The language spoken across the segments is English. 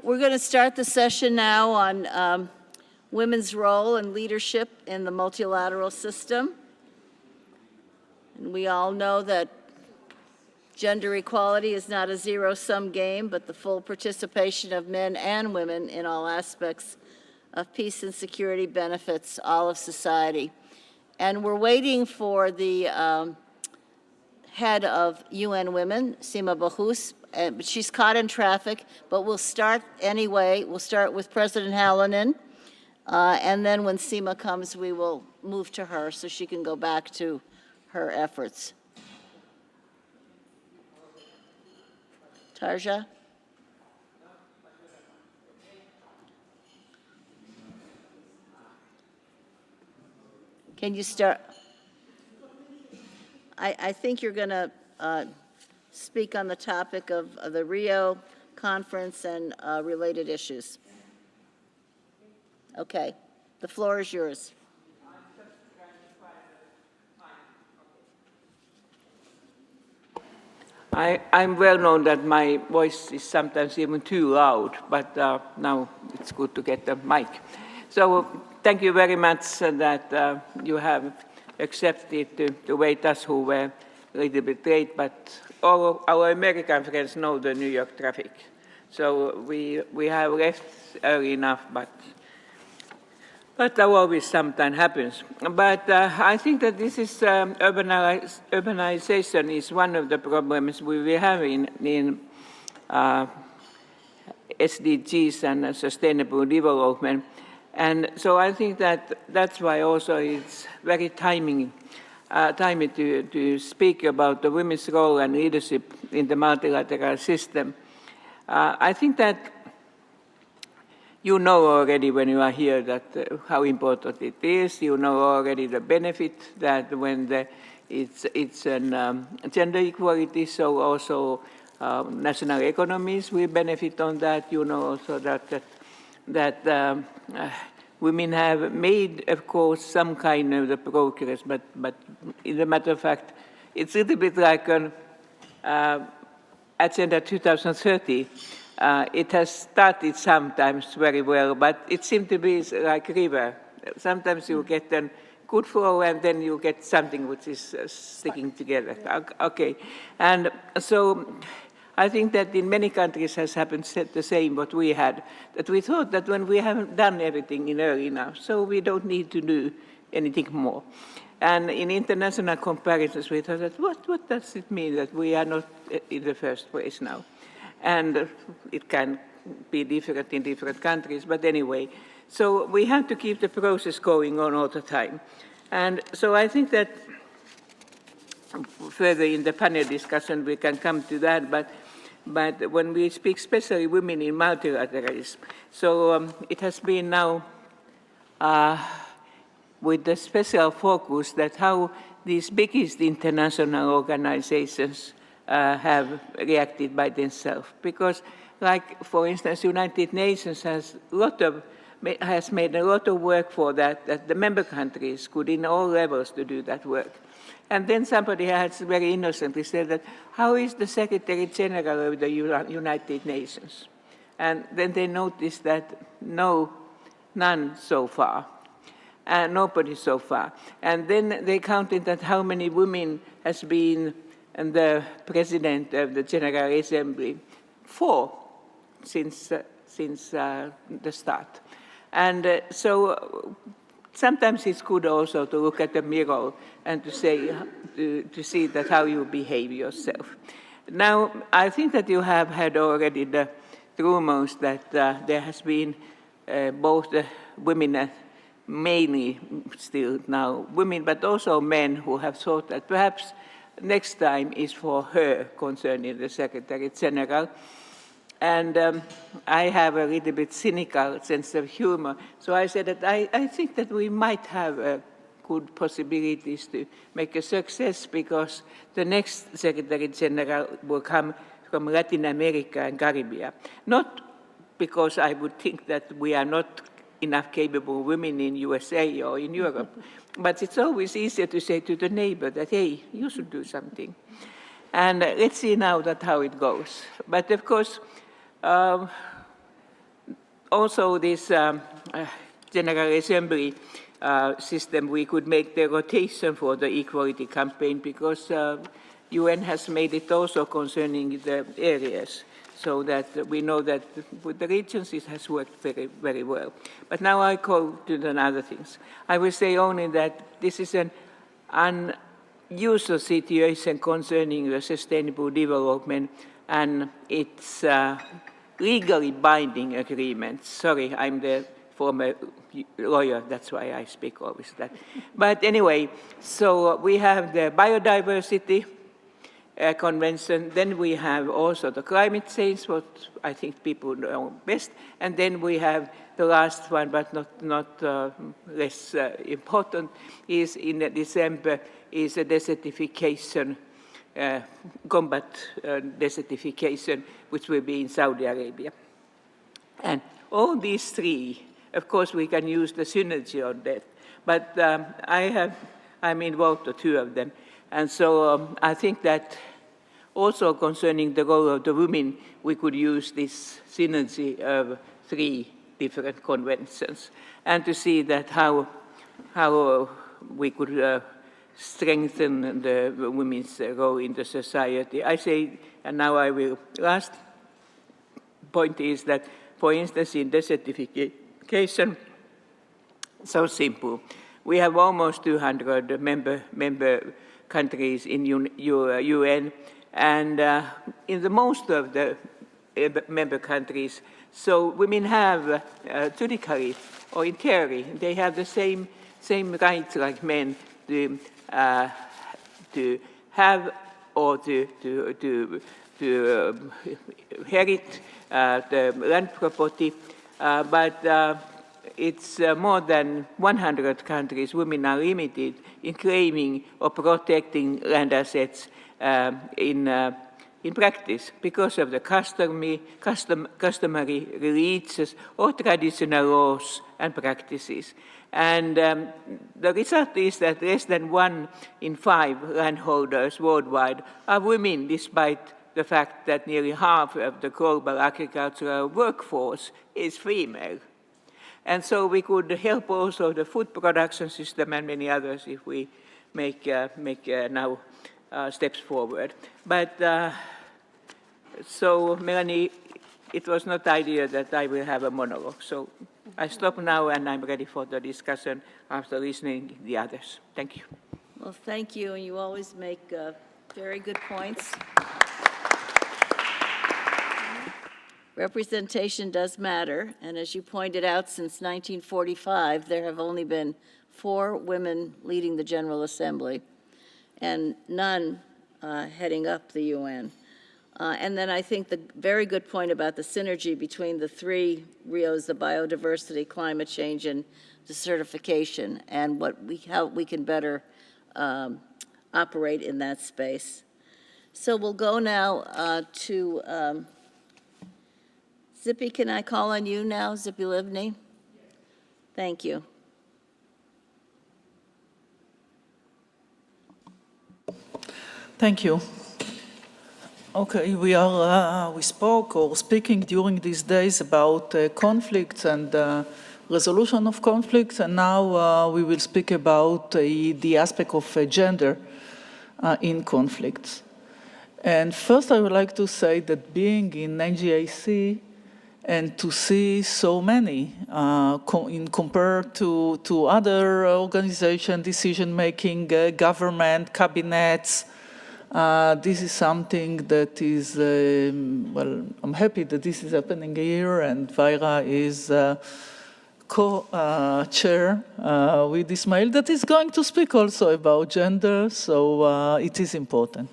We're going to start the session now on women's role and leadership in the multilateral system. And we all know that gender equality is not a zero-sum game, but the full participation of men and women in all aspects of peace and security benefits all of society. And we're waiting for the head of UN Women, Sima Bahous. She's caught in traffic, but we'll start anyway. We'll start with President Halonen, and then when Sima comes, we will move to her so she can go back to her efforts. Tarja? Can you start? I think you're going to speak on the topic of the Rio conference and related issues. Okay, the floor is yours. I'm well known that my voice is sometimes even too loud, but now it's good to get the mic. So thank you very much that you have accepted to wait us who were a little bit late, but all our American friends know the New York traffic. So we have left early enough, but that always sometimes happens. But I think that this is urbanization is one of the problems we have in SDGs and sustainable development. And so I think that that's why also it's very timely to speak about the women's role and leadership in the multilateral system. I think that you know already when you are here that how important it is. You know already the benefit that when it's an gender equality, so also national economies will benefit on that. You know also that women have made, of course, some kind of the progress, but in the matter of fact, it's a little bit like an Agenda 2030. It has started sometimes very well, but it seems to be like a river. Sometimes you get a good flow, and then you get something which is sticking together. Okay, and so I think that in many countries has happened the same what we had, that we thought that when we haven't done everything in early enough, so we don't need to do anything more. And in international comparisons, we thought that what does it mean that we are not in the first place now? And it can be different in different countries, but anyway. So we have to keep the process going on all the time. And so I think that further in the panel discussion we can come to that, but when we speak especially women in multilateralism, so it has been now with the special focus that how these biggest international organizations have reacted by themselves. Because, like, for instance, United Nations has made a lot of work for that the member countries could in all levels to do that work. And then somebody has very innocently said that, how is the Secretary General of the United Nations? And then they noticed that none so far. Nobody so far. And then they counted that how many women has been the president of the General Assembly. 4 since the start. And so sometimes it's good also to look at the mirror and to say, to see that how you behave yourself. Now, I think that you have had already the rumors that there has been both the women, mainly still now women, but also men who have thought that perhaps next time is for her concerning the Secretary General. And I have a little bit cynical sense of humor. So I said that I think that we might have good possibilities to make a success because the next Secretary General will come from Latin America and Caribbean. Not because I would think that we are not enough capable women in USA or in Europe, but it's always easier to say to the neighbor that, hey, you should do something. And let's see now that how it goes. But of course, also this General Assembly system, we could make the rotation for the equality campaign because UN has made it also concerning the areas, so that we know that with the regions it has worked very, very well. But now I go to the other things. I will say only that this is an unusual situation concerning the sustainable development, and it's legally binding agreements. Sorry, I'm the former lawyer, that's why I speak always that. But anyway, so we have the biodiversity convention, then we have also the climate change, what I think people know best, and then we have the last one, but not less important, is in December, is a desertification, combat desertification, which will be in Saudi Arabia. And all these three, of course, we can use the synergy on that, but I'm involved in two of them. And so I think that also concerning the role of the women, we could use this synergy of three different conventions, and to see that how we could strengthen the women's role in the society. I say, and now I will, last point is that, for instance, in desertification, so simple. We have almost 200 member countries in UN, and in the most of the member countries, so women have juridically or in theory, they have the same rights like men to have or to inherit the land property, but it's more than 100 countries, women are limited in claiming or protecting land assets in practice because of the customary, religious, or traditional laws and practices. And the result is that less than 1 in 5 landholders worldwide are women, despite the fact that nearly half of the global agricultural workforce is female. And so we could help also the food production system and many others if we make now steps forward. But so, Melanie, it was not the idea that I will have a monologue. So I stop now, and I'm ready for the discussion after listening to the others. Thank you. Well, thank you, and you always make very good points. Representation does matter, and as you pointed out, since 1945, there have only been 4 women leading the General Assembly, and none heading up the UN. And then I think the very good point about the synergy between the 3 Rios, the biodiversity, climate change, and desertification, and how we can better operate in that space. So we'll go now to Tzipi. Can I call on you now, Tzipi Livni? Thank you. Thank you. Okay, we spoke or speaking during these days about conflicts and resolution of conflicts, and now we will speak about the aspect of gender in conflicts. And first I would like to say that being in NGAC and to see so many compared to other organizations, decision-making, government, cabinets, this is something that is, well, I'm happy that this is happening here, and Vaira is co-chair with Ismail that is going to speak also about gender, so it is important.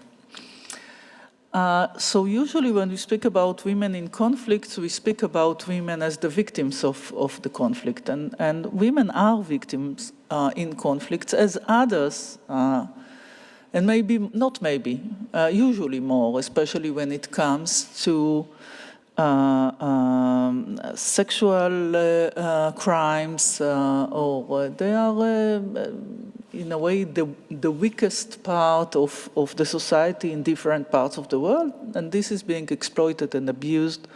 So usually when we speak about women in conflicts, we speak about women as the victims of the conflict, and women are victims in conflicts as others, and maybe, not maybe, usually more, especially when it comes to sexual crimes, or they are in a way the weakest part of the society in different parts of the world, and this is being exploited and abused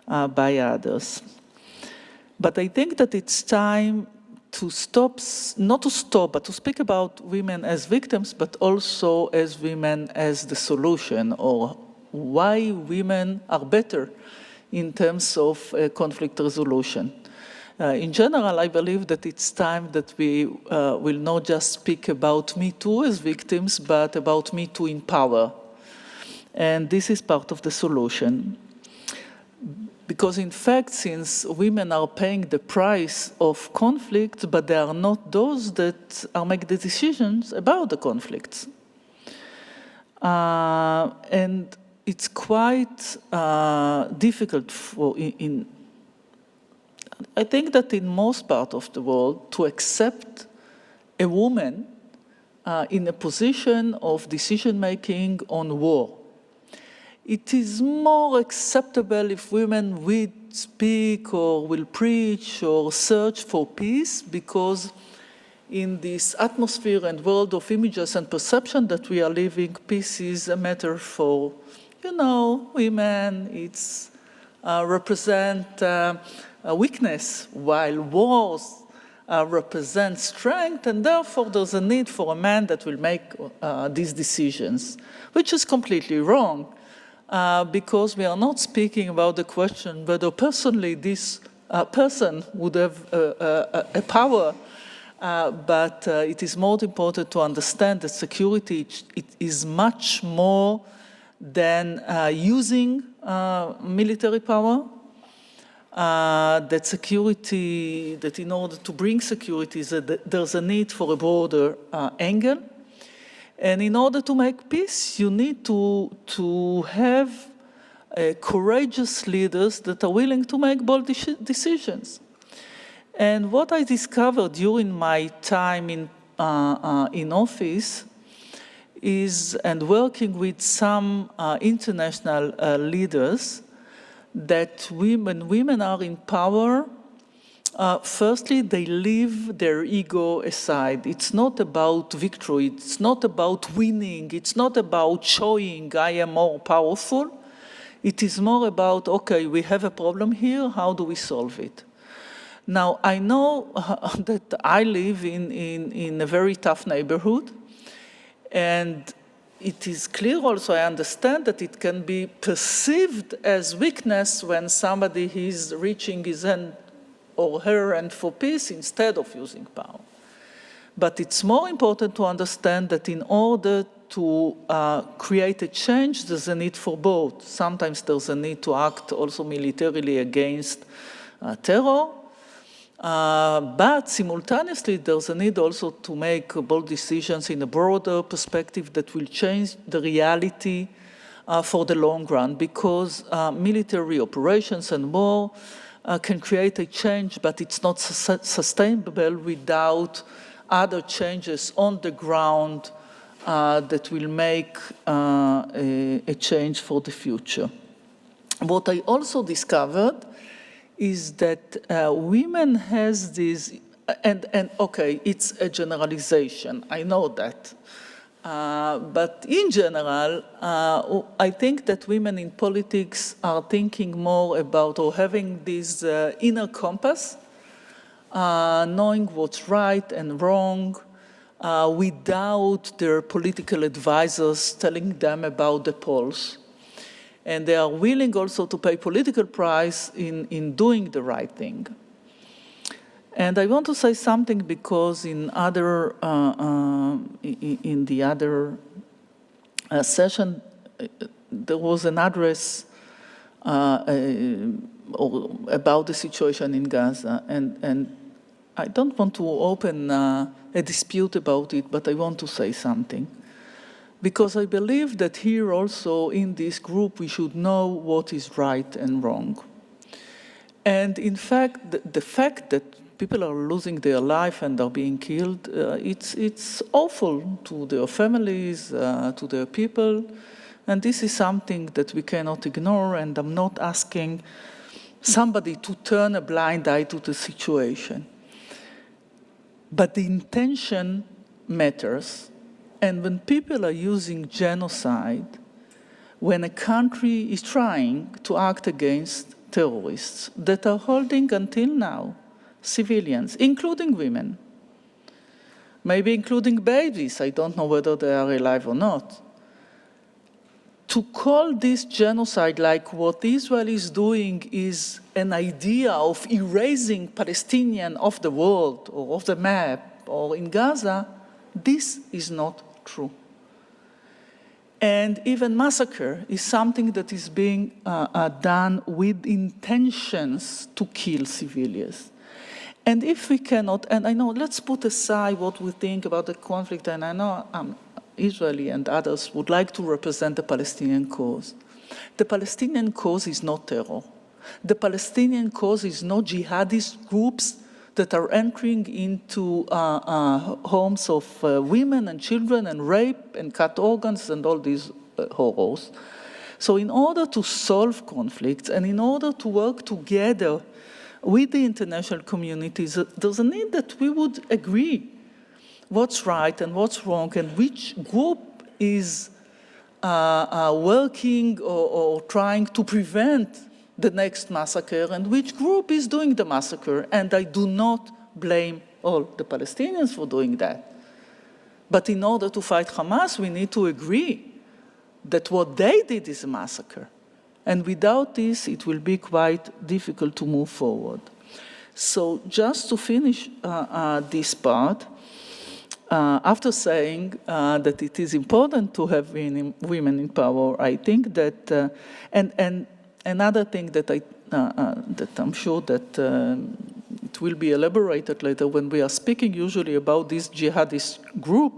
by others. But I think that it's time to stop, not to stop, but to speak about women as victims, but also as women as the solution, or why women are better in terms of conflict resolution. In general, I believe that it's time that we will not just speak about Me Too as victims, but about Me Too in power. And this is part of the solution. Because in fact, since women are paying the price of conflict, but they are not those that are making the decisions about the conflicts. And it's quite difficult I think that in most parts of the world, to accept a woman in a position of decision-making on war. It is more acceptable if women will speak or will preach or search for peace, because in this atmosphere and world of images and perception that we are living, peace is a matter for, women. It's represent weakness, while wars represent strength, and therefore there's a need for a man that will make these decisions, which is completely wrong. Because we are not speaking about the question whether personally this person would have a power, but it is more important to understand that security it is much more than using military power, that security, that in order to bring security, there's a need for a broader angle. And in order to make peace, you need to have courageous leaders that are willing to make bold decisions. And what I discovered during my time in office is, and working with some international leaders, that when women are in power, firstly, they leave their ego aside. It's not about victory. It's not about winning. It's not about showing I am more powerful. It is more about, okay, we have a problem here. How do we solve it? Now, I know that I live in a very tough neighborhood. And it is clear also, I understand that it can be perceived as weakness when somebody is reaching his hand or her hand for peace instead of using power. But it's more important to understand that in order to create a change, there's a need for both. Sometimes there's a need to act also militarily against terror, but simultaneously there's a need also to make bold decisions in a broader perspective that will change the reality for the long run, because military operations and war can create a change, but it's not sustainable without other changes on the ground that will make a change for the future. What I also discovered is that women has this, and okay, it's a generalization, I know that. But in general, I think that women in politics are thinking more about, or having this inner compass, knowing what's right and wrong, without their political advisors telling them about the polls. And they are willing also to pay political price in doing the right thing. And I want to say something because in the other session, there was an address about the situation in Gaza. And I don't want to open a dispute about it, but I want to say something. Because I believe that here also in this group we should know what is right and wrong. And in fact, the fact that people are losing their life and are being killed, it's awful to their families, to their people. And this is something that we cannot ignore, and I'm not asking somebody to turn a blind eye to the situation. But the intention matters. And when people are using genocide, when a country is trying to act against terrorists that are holding until now civilians, including women, maybe including babies, I don't know whether they are alive or not. To call this genocide like what Israel is doing is an idea of erasing Palestinian off the world or off the map or in Gaza, this is not true. And even massacre is something that is being done with intentions to kill civilians. And if we cannot, and I know, let's put aside what we think about the conflict, and I know Israeli and others would like to represent the Palestinian cause. The Palestinian cause is not terror. The Palestinian cause is not jihadist groups that are entering into homes of women and children and rape and cut organs and all these horrors. So in order to solve conflicts and in order to work together with the international communities, there's a need that we would agree what's right and what's wrong and which group is working or trying to prevent the next massacre and which group is doing the massacre. And I do not blame all the Palestinians for doing that. But in order to fight Hamas, we need to agree that what they did is a massacre. And without this, it will be quite difficult to move forward. So just to finish this part, after saying that it is important to have women in power, I think that, and another thing that that I'm sure that it will be elaborated later when we are speaking usually about this jihadist group,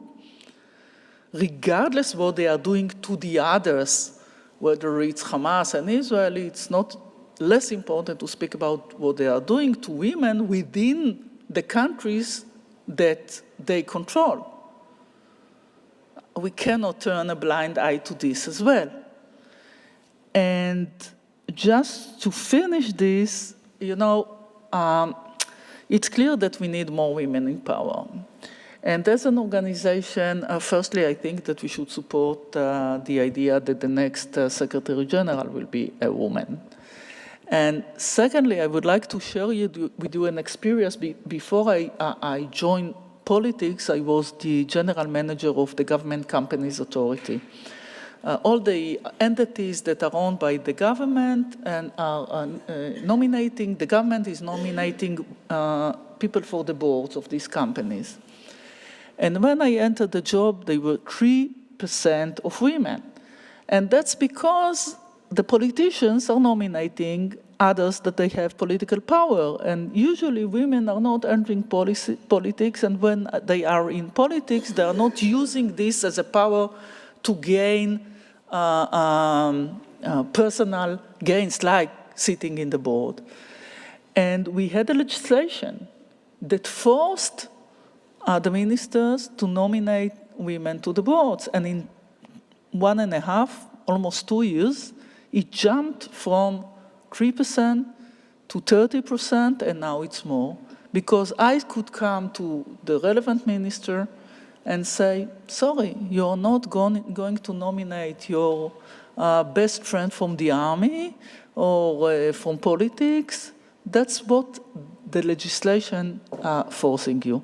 regardless what they are doing to the others, whether it's Hamas and Israel, it's not less important to speak about what they are doing to women within the countries that they control. We cannot turn a blind eye to this as well. And just to finish this, it's clear that we need more women in power. And as an organization, firstly, I think that we should support the idea that the next Secretary General will be a woman. And secondly, I would like to share with you an experience. Before I joined politics, I was the general manager of the Government Companies Authority. All the entities that are owned by the government and are nominating, the government is nominating people for the boards of these companies. And when I entered the job, they were 3% of women. And that's because the politicians are nominating others that they have political power. And usually women are not entering politics, and when they are in politics, they are not using this as a power to gain personal gains, like sitting in the board. And we had a legislation that forced the ministers to nominate women to the boards. And in 1.5, almost 2 years, it jumped from 3% to 30%, and now it's more. Because I could come to the relevant minister and say, sorry, you're not going to nominate your best friend from the army or from politics. That's what the legislation forcing you.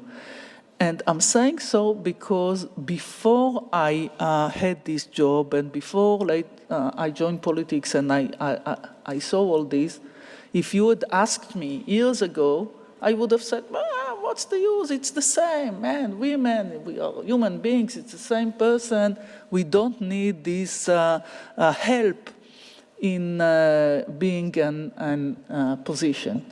And I'm saying so because before I had this job and before I joined politics and I saw all this, if you had asked me years ago, I would have said, what's the use? It's the same, man, women, we are human beings, it's the same person. We don't need this help in being in position.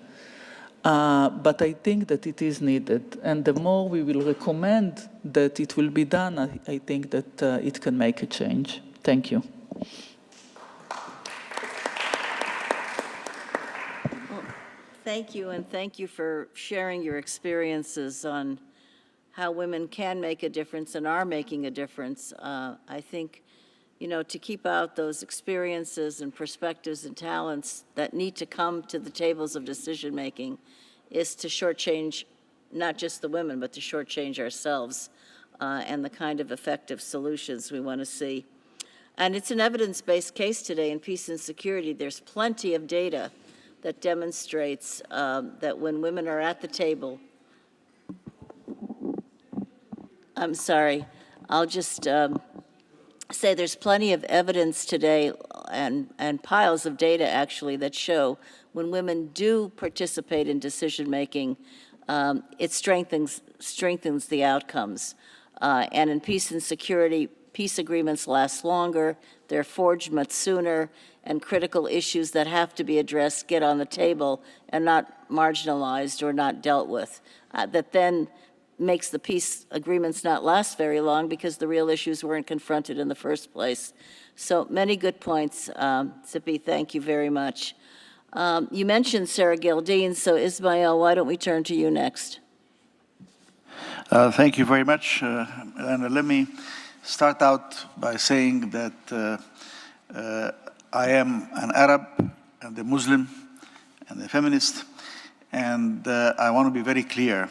But I think that it is needed. And the more we will recommend that it will be done, I think that it can make a change. Thank you. Thank you, and thank you for sharing your experiences on how women can make a difference and are making a difference. I think, to keep out those experiences and perspectives and talents that need to come to the tables of decision-making is to shortchange not just the women, but to shortchange ourselves and the kind of effective solutions we want to see. And it's an evidence-based case today in peace and security. There's plenty of data that demonstrates that when women are at the table, I'm sorry, I'll just say there's plenty of evidence today and piles of data actually that show when women do participate in decision-making, it strengthens the outcomes. And in peace and security, peace agreements last longer, they're forged much sooner, and critical issues that have to be addressed get on the table and not marginalized or not dealt with. That then makes the peace agreements not last very long because the real issues weren't confronted in the first place. So many good points, Tzipi, thank you very much. You mentioned Sarah Gildeen, so Ismail, why don't we turn to you next? Thank you very much. And let me start out by saying that I am an Arab and a Muslim and a feminist, and I want to be very clear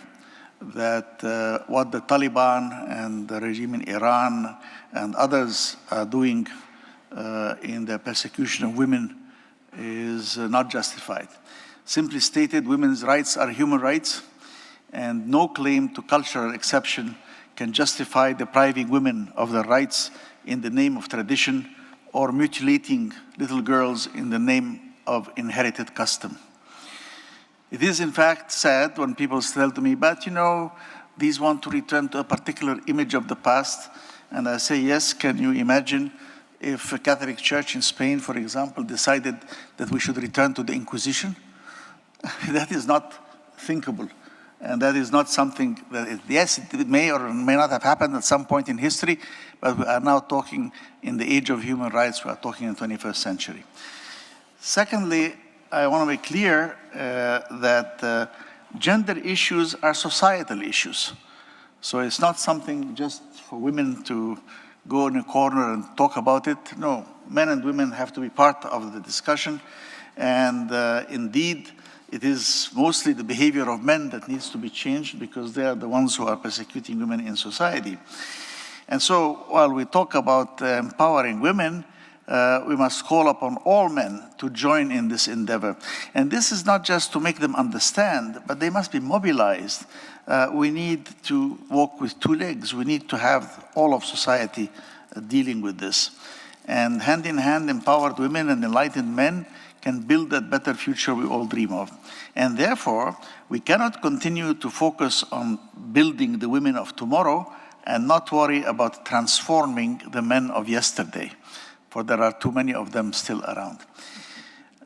that what the Taliban and the regime in Iran and others are doing in the persecution of women is not justified. Simply stated, women's rights are human rights, and no claim to cultural exception can justify depriving women of their rights in the name of tradition or mutilating little girls in the name of inherited custom. It is in fact sad when people tell to me, but you know, these want to return to a particular image of the past. And I say, yes, can you imagine if a Catholic Church in Spain, for example, decided that we should return to the Inquisition? That is not thinkable. And that is not something that, yes, it may or may not have happened at some point in history, but we are now talking in the age of human rights, we are talking in the 21st century. Secondly, I want to be clear that gender issues are societal issues. So it's not something just for women to go in a corner and talk about it. No, men and women have to be part of the discussion. And indeed, it is mostly the behavior of men that needs to be changed because they are the ones who are persecuting women in society. And so while we talk about empowering women, we must call upon all men to join in this endeavor. And this is not just to make them understand, but they must be mobilized. We need to walk with two legs. We need to have all of society dealing with this. And hand in hand, empowered women and enlightened men can build that better future we all dream of. And therefore, we cannot continue to focus on building the women of tomorrow and not worry about transforming the men of yesterday, for there are too many of them still around.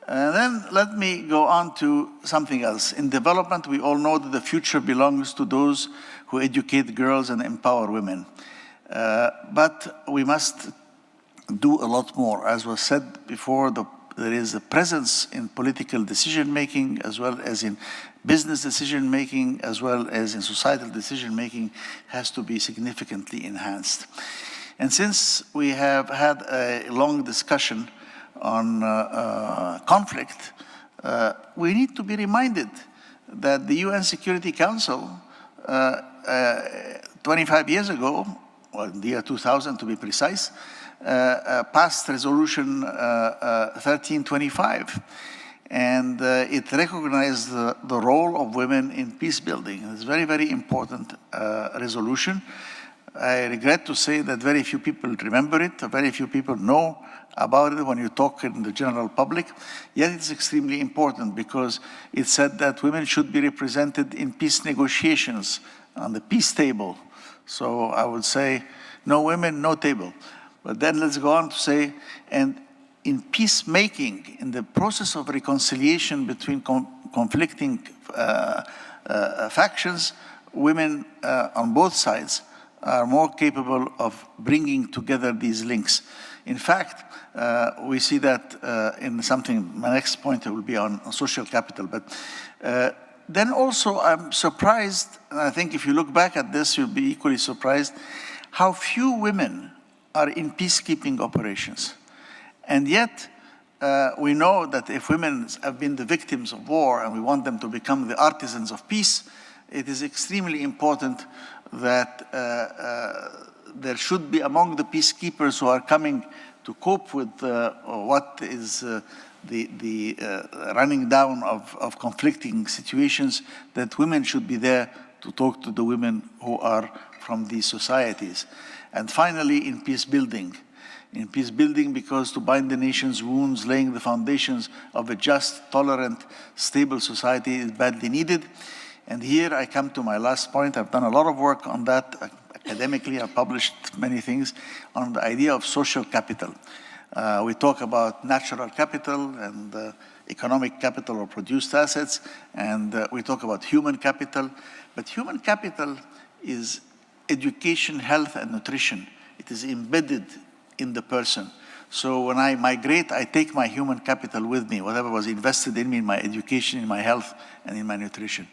And then let me go on to something else. In development, we all know that the future belongs to those who educate girls and empower women. But we must do a lot more. As was said before, there is a presence in political decision-making as well as in business decision-making as well as in societal decision-making has to be significantly enhanced. And since we have had a long discussion on conflict, we need to be reminded that the UN Security Council 25 years ago, or in the year 2000 to be precise, passed resolution 1325. And it recognized the role of women in peace building. It's a very, very important resolution. I regret to say that very few people remember it, very few people know about it when you talk in the general public, yet it's extremely important because it said that women should be represented in peace negotiations on the peace table. So I would say, no women, no table. But then let's go on to say, and in peacemaking, in the process of reconciliation between conflicting factions, women on both sides are more capable of bringing together these links. In fact, we see that in something, my next point will be on social capital. But then also I'm surprised, and I think if you look back at this, you'll be equally surprised, how few women are in peacekeeping operations. And yet, we know that if women have been the victims of war and we want them to become the artisans of peace, it is extremely important that there should be among the peacekeepers who are coming to cope with what is running down of conflicting situations, that women should be there to talk to the women who are from these societies. And finally, in peace building. In peace building, because to bind the nation's wounds, laying the foundations of a just, tolerant, stable society is badly needed. And here I come to my last point. I've done a lot of work on that academically. I've published many things on the idea of social capital. We talk about natural capital and economic capital or produced assets, and we talk about human capital. But human capital is education, health, and nutrition. It is embedded in the person. So when I migrate, I take my human capital with me, whatever was invested in me, in my education, in my health, and in my nutrition.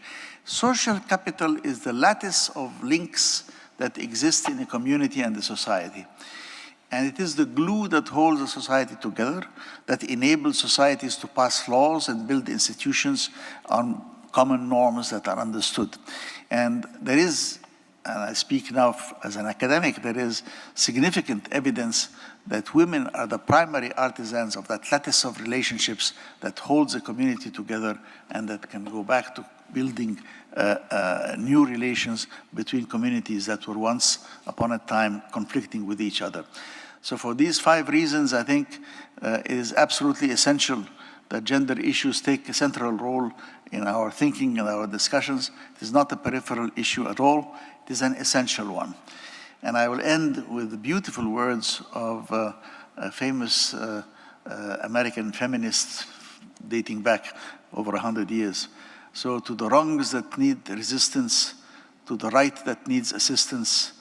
Social capital is the lattice of links that exist in a community and a society. And it is the glue that holds a society together, that enables societies to pass laws and build institutions on common norms that are understood. And there is, and I speak now as an academic, there is significant evidence that women are the primary artisans of that lattice of relationships that holds a community together and that can go back to building new relations between communities that were once upon a time conflicting with each other. So for these 5 reasons, I think it is absolutely essential that gender issues take a central role in our thinking and our discussions. It is not a peripheral issue at all. It is an essential one. And I will end with the beautiful words of a famous American feminist dating back over 100 years. So to the wrongs that need resistance, to the right that needs assistance,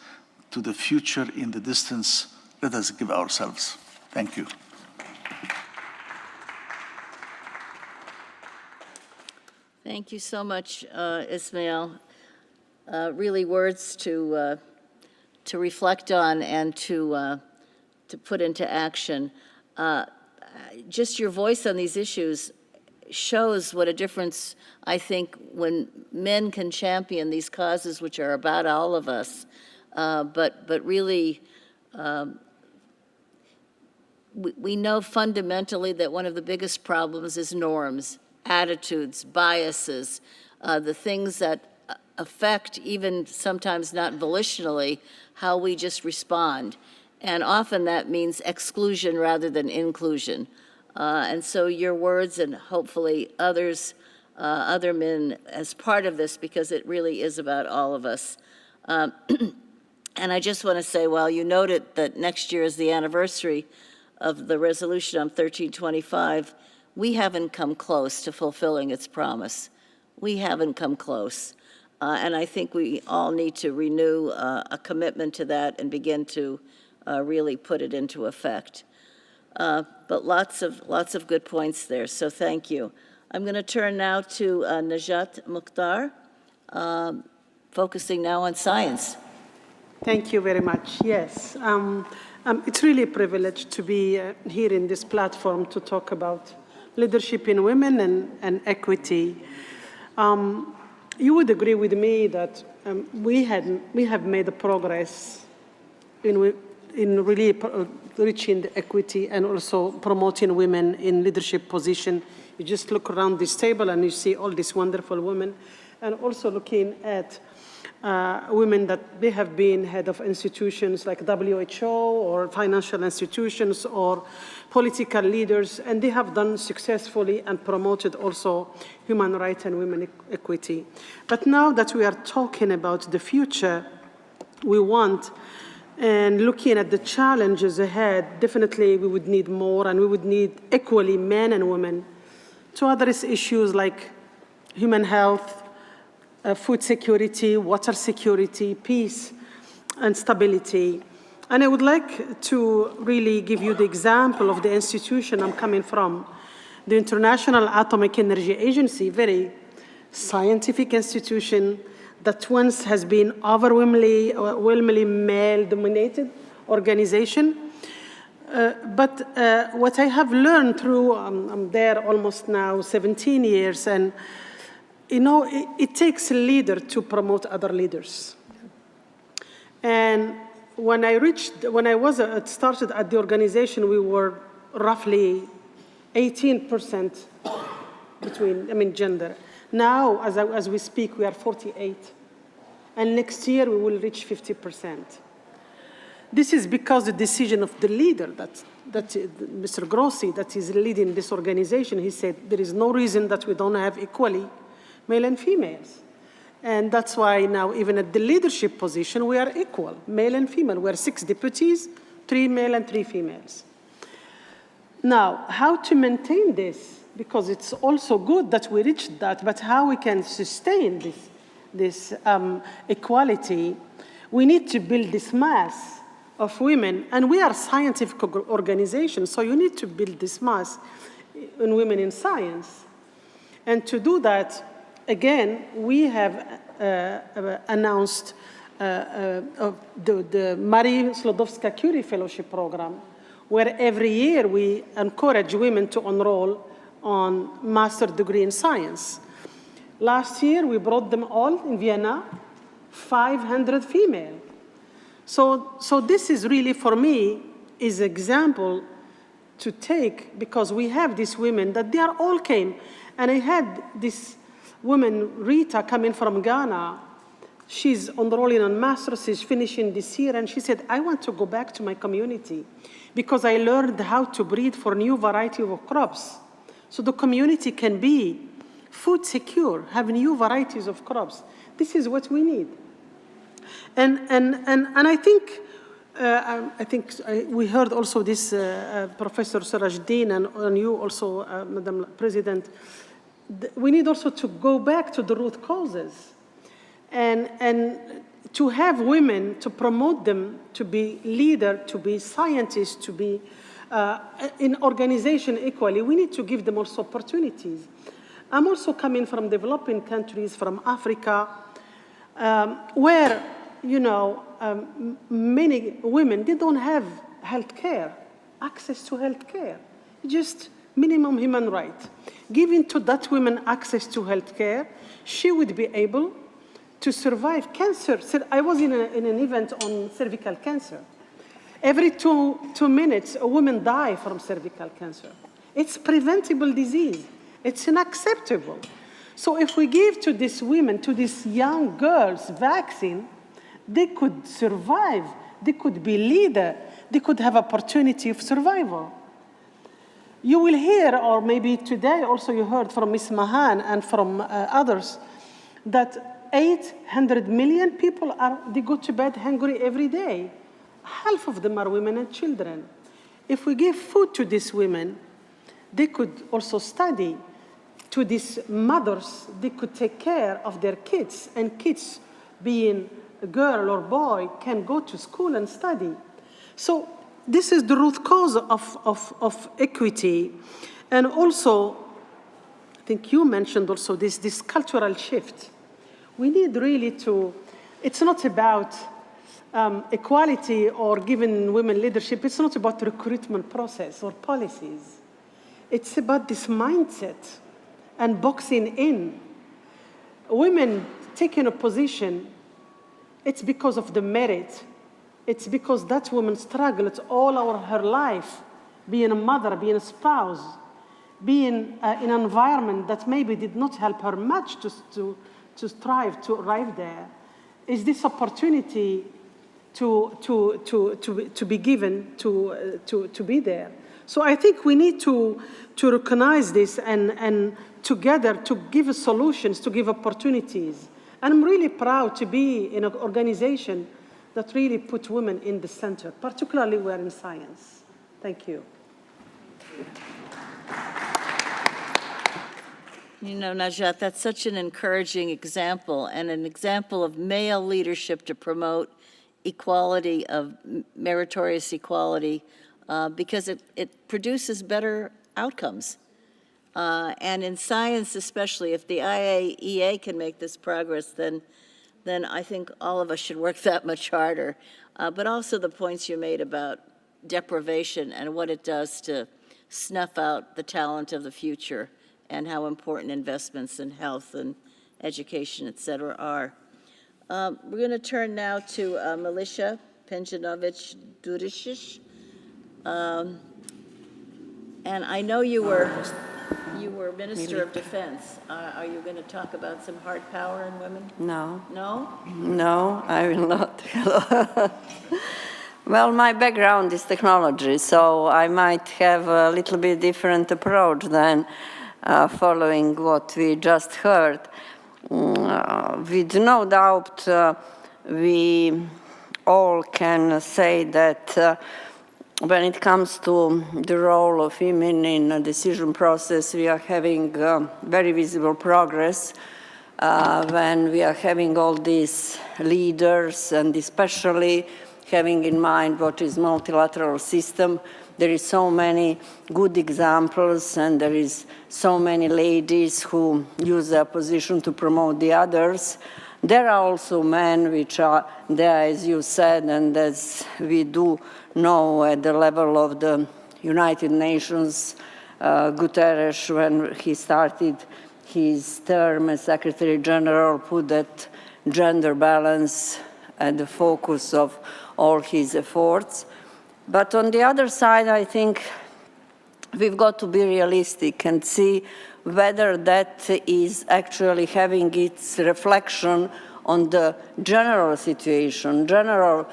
to the future in the distance, let us give ourselves. Thank you. Thank you so much, Ismail. Really words to reflect on and to put into action. Just your voice on these issues shows what a difference, I think, when men can champion these causes which are about all of us, but really we know fundamentally that one of the biggest problems is norms, attitudes, biases, the things that affect, even sometimes not volitionally, how we just respond. And often that means exclusion rather than inclusion. And so your words and hopefully others, other men as part of this, because it really is about all of us. And I just want to say, while you noted that next year is the anniversary of the resolution on 1325, we haven't come close to fulfilling its promise. We haven't come close. And I think we all need to renew a commitment to that and begin to really put it into effect. But lots of good points there, so thank you. I'm going to turn now to Najat Mokhtar, focusing now on science. Thank you very much. Yes, it's really a privilege to be here in this platform to talk about leadership in women and equity. You would agree with me that we have made a progress in really reaching the equity and also promoting women in leadership position. You just look around this table and you see all these wonderful women, and also looking at women that they have been head of institutions like WHO or financial institutions or political leaders, and they have done successfully and promoted also human rights and women equity. But now that we are talking about the future, we want, and looking at the challenges ahead, definitely we would need more, and we would need equally men and women to address issues like human health, food security, water security, peace, and stability. And I would like to really give you the example of the institution I'm coming from, the International Atomic Energy Agency, very scientific institution that once has been overwhelmingly male-dominated organization. But what I have learned through, I'm there almost now 17 years, and you know, it takes a leader to promote other leaders. And when I started at the organization, we were roughly 18% between, gender. Now, as we speak, we are 48. And next year, we will reach 50%. This is because the decision of the leader, that Mr. Grossi, that is leading this organization, he said there is no reason that we don't have equally male and females. And that's why now, even at the leadership position, we are equal, male and female. We are 6 deputies, 3 male and 3 females. Now, how to maintain this? Because it's also good that we reached that, but how we can sustain this equality, we need to build this mass of women, and we are a scientific organization, so you need to build this mass in women in science. And to do that, again, we have announced the Marie Sklodowska-Curie Fellowship Program, where every year we encourage women to enroll on master's degree in science. Last year, we brought them all in Vienna, 500 female. So this is really, for me, is an example to take, because we have these women that they are all came. And I had this woman, Rita, coming from Ghana. She's enrolling on master's, she's finishing this year, and she said, I want to go back to my community because I learned how to breed for new variety of crops. So the community can be food secure, have new varieties of crops. This is what we need. And I think we heard also this Professor Sarajdin and you also, Madam President. We need also to go back to the root causes, and to have women, to promote them to be leader, to be scientists, to be in organization equally. We need to give them also opportunities. I'm also coming from developing countries, from Africa, where, many women, they don't have health care, access to health care, just minimum human right. Giving to that woman access to health care, she would be able to survive cancer. I was in an event on cervical cancer. Every two minutes, a woman dies from cervical cancer. It's preventable disease. It's unacceptable. So if we give to these women, to these young girls, vaccine, they could survive. They could be leader. They could have opportunity of survival. You will hear, or maybe today also you heard from Ms. Mahan and from others, that 800 million people they go to bed hungry every day. Half of them are women and children. If we give food to these women, they could also study. To these mothers, they could take care of their kids, and kids, being a girl or boy, can go to school and study. So this is the root cause of equity. And also, I think you mentioned also this cultural shift. We need really to, it's not about equality or giving women leadership. It's not about the recruitment process or policies. It's about this mindset and boxing in. Women taking a position, it's because of the merit. It's because that woman struggled all her life, being a mother, being a spouse, being in an environment that maybe did not help her much to strive to arrive there. Is this opportunity to be given to be there? So I think we need to recognize this and together to give solutions, to give opportunities. And I'm really proud to be in an organization that really put women in the center, particularly where in science. Thank you. Najat, that's such an encouraging example, and an example of male leadership to promote equality, of meritorious equality, because it produces better outcomes. And in science especially, if the IAEA can make this progress, then I think all of us should work that much harder. But also the points you made about deprivation and what it does to snuff out the talent of the future, and how important investments in health and education, et cetera, are. We're going to turn now to Milica Penjanovic-Duricic. And I know you were Minister of Defense. Are you going to talk about some hard power in women? No, No? no, I will not. Well, my background is technology, so I might have a little bit different approach than following what we just heard. With no doubt, we all can say that when it comes to the role of women in the decision process, we are having very visible progress. When we are having all these leaders, and especially having in mind what is multilateral system, there is so many good examples, and there is so many ladies who use their position to promote the others. There are also men which are there, as you said, and as we do know at the level of the United Nations, Guterres, when he started his term as Secretary General, put that gender balance at the focus of all his efforts. But on the other side, I think we've got to be realistic and see whether that is actually having its reflection on the general situation, general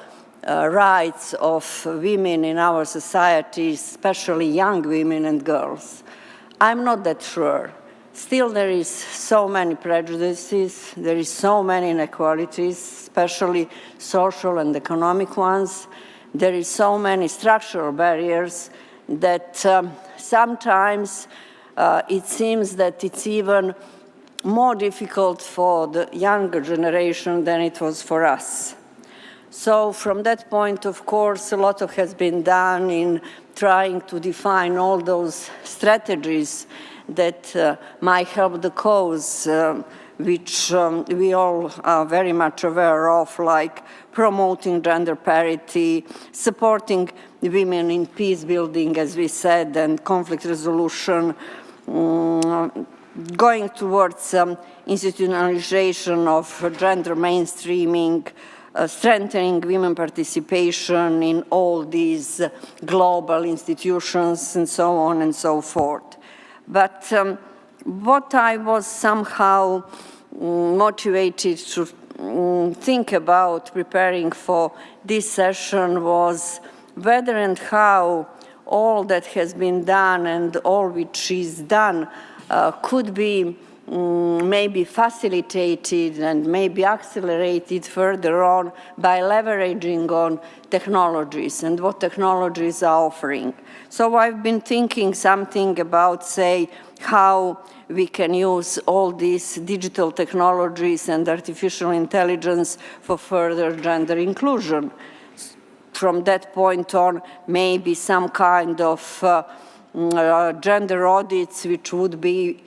rights of women in our society, especially young women and girls. I'm not that sure. Still, there is so many prejudices, there is so many inequalities, especially social and economic ones. There is so many structural barriers that sometimes it seems that it's even more difficult for the younger generation than it was for us. So from that point, of course, a lot has been done in trying to define all those strategies that might help the cause, which we all are very much aware of, like promoting gender parity, supporting women in peace building, as we said, and conflict resolution, going towards institutionalization of gender mainstreaming, strengthening women participation in all these global institutions, and so on and so forth. But what I was somehow motivated to think about preparing for this session was whether and how all that has been done and all which is done could be maybe facilitated and maybe accelerated further on by leveraging on technologies and what technologies are offering. So I've been thinking something about, say, how we can use all these digital technologies and artificial intelligence for further gender inclusion. From that point on, maybe some kind of gender audits which would be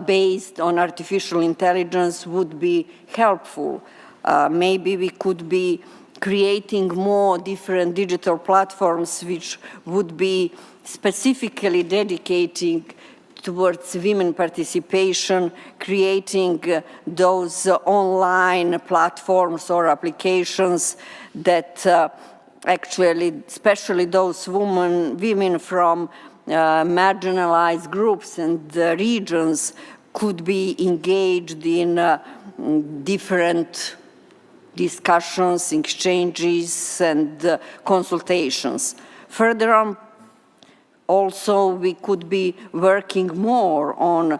based on artificial intelligence would be helpful. Maybe we could be creating more different digital platforms which would be specifically dedicating towards women participation, creating those online platforms or applications that actually, especially those women from marginalized groups and regions could be engaged in different discussions, exchanges, and consultations. Further on, also, we could be working more on,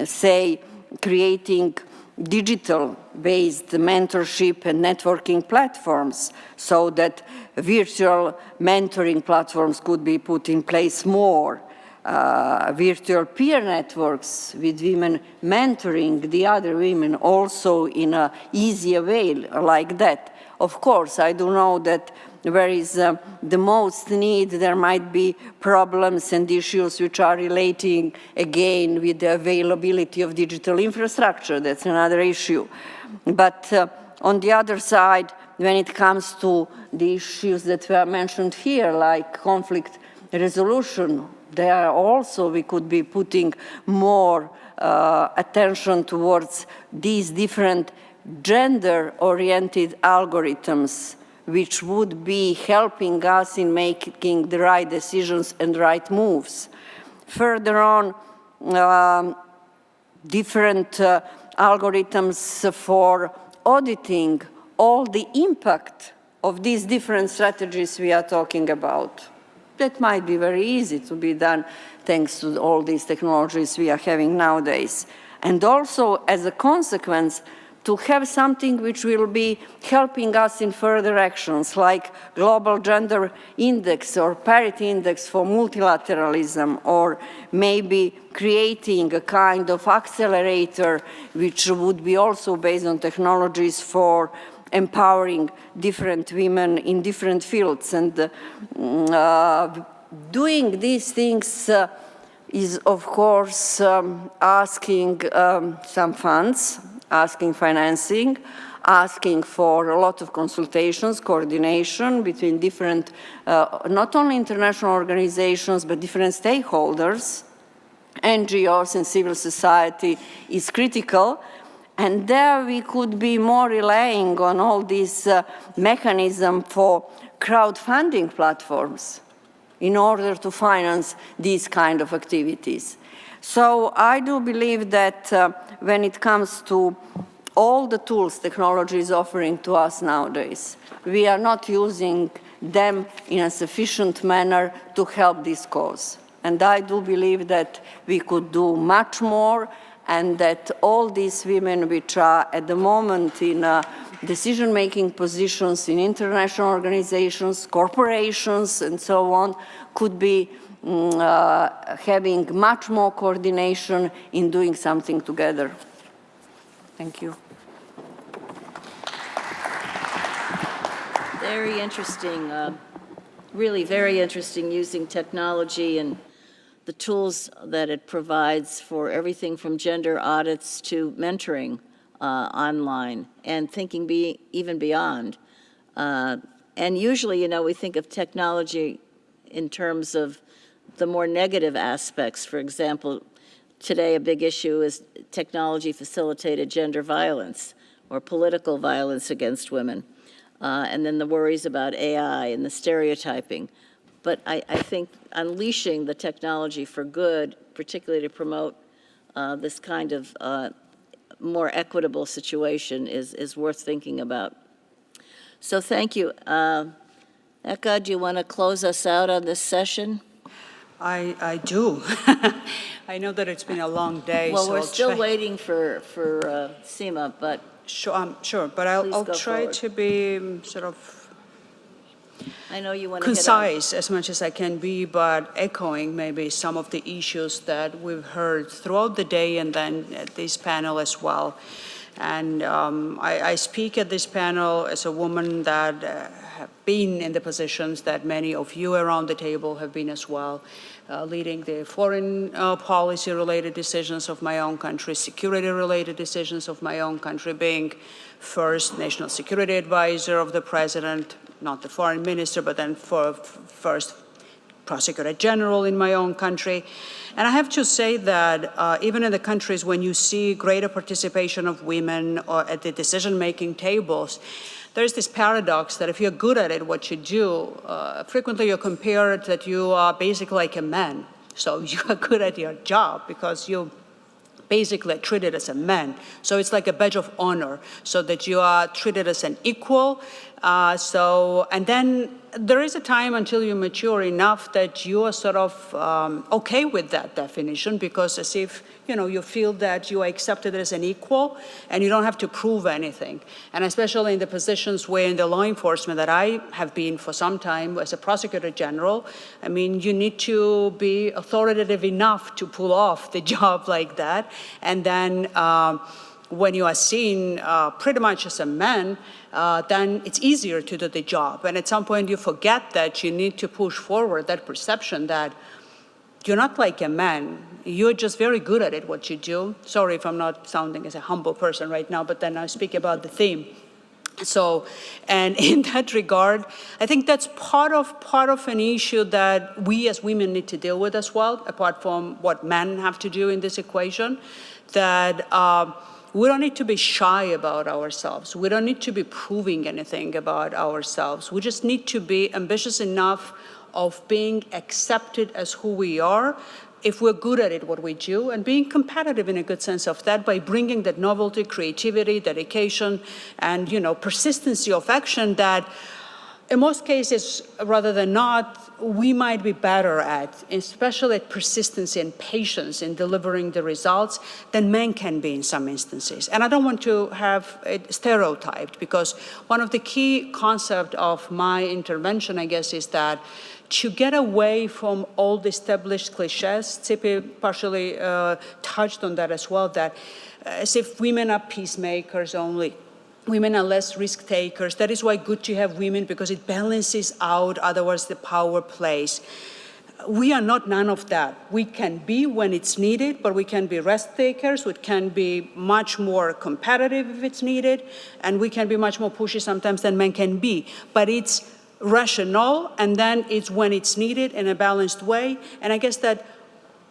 say, creating digital-based mentorship and networking platforms so that virtual mentoring platforms could be put in place more. Virtual peer networks with women mentoring the other women also in an easier way like that. Of course, I do know that where is the most need, there might be problems and issues which are relating again with the availability of digital infrastructure. That's another issue. But on the other side, when it comes to the issues that were mentioned here, like conflict resolution, there also we could be putting more attention towards these different gender-oriented algorithms which would be helping us in making the right decisions and right moves. Further on, different algorithms for auditing all the impact of these different strategies we are talking about. That might be very easy to be done thanks to all these technologies we are having nowadays. And also, as a consequence, to have something which will be helping us in further actions, like global gender index or parity index for multilateralism, or maybe creating a kind of accelerator which would be also based on technologies for empowering different women in different fields. And doing these things is, of course, asking some funds, asking financing, asking for a lot of consultations, coordination between different, not only international organizations, but different stakeholders, NGOs and civil society is critical. And there we could be more relying on all these mechanisms for crowdfunding platforms in order to finance these kind of activities. So I do believe that when it comes to all the tools technology is offering to us nowadays, we are not using them in a sufficient manner to help this cause. And I do believe that we could do much more, and that all these women which are at the moment in decision-making positions in international organizations, corporations, and so on, could be having much more coordination in doing something together. Thank you. Very interesting, really very interesting, using technology and the tools that it provides for everything from gender audits to mentoring online and thinking even beyond. And usually, you know, we think of technology in terms of the more negative aspects. For example, today a big issue is technology-facilitated gender violence or political violence against women. And then the worries about AI and the stereotyping. But I think unleashing the technology for good, particularly to promote this kind of more equitable situation, is worth thinking about. So thank you. Eka, do you want to close us out on this session? I do. I know that it's been a long day. Well, so we're I'll still try. waiting for Sima, but Sure, but I'll go try forward. to be sort of I know you want to hit on. concise as much as I can be, but echoing maybe some of the issues that we've heard throughout the day and then at this panel as well. And I speak at this panel as a woman that have been in the positions that many of you around the table have been as well, leading the foreign policy-related decisions of my own country, security-related decisions of my own country, being first national security advisor of the president, not the foreign minister, but then first prosecutor general in my own country. And I have to say that even in the countries when you see greater participation of women or at the decision-making tables, there's this paradox that if you're good at it, what you do, frequently you're compared that you are basically like a man. So you are good at your job because you basically are treated as a man. So it's like a badge of honor, so that you are treated as an equal. And then there is a time until you mature enough that you are sort of okay with that definition, because as if, you know, you feel that you are accepted as an equal and you don't have to prove anything. And especially in the positions where in the law enforcement that I have been for some time as a prosecutor general, I mean, you need to be authoritative enough to pull off the job like that. And then when you are seen pretty much as a man, then it's easier to do the job. And at some point you forget that you need to push forward that perception that you're not like a man. You're just very good at it, what you do. Sorry if I'm not sounding as a humble person right now, but then I speak about the theme. So, and in that regard, I think that's part of an issue that we as women need to deal with as well, apart from what men have to do in this equation, that we don't need to be shy about ourselves. We don't need to be proving anything about ourselves. We just need to be ambitious enough of being accepted as who we are, if we're good at it, what we do, and being competitive in a good sense of that by bringing that novelty, creativity, dedication, and persistency of action that in most cases, rather than not, we might be better at, especially at persistency and patience in delivering the results than men can be in some instances. And I don't want to have it stereotyped, because one of the key concepts of my intervention, I guess, is that to get away from old established cliches, Tzipi partially touched on that as well, that as if women are peacemakers only. Women are less risk takers. That is why good to have women, because it balances out, otherwise the power plays. We are not none of that. We can be when it's needed, but we can be risk takers. We can be much more competitive if it's needed, and we can be much more pushy sometimes than men can be. But it's rational, and then it's when it's needed in a balanced way. And I guess that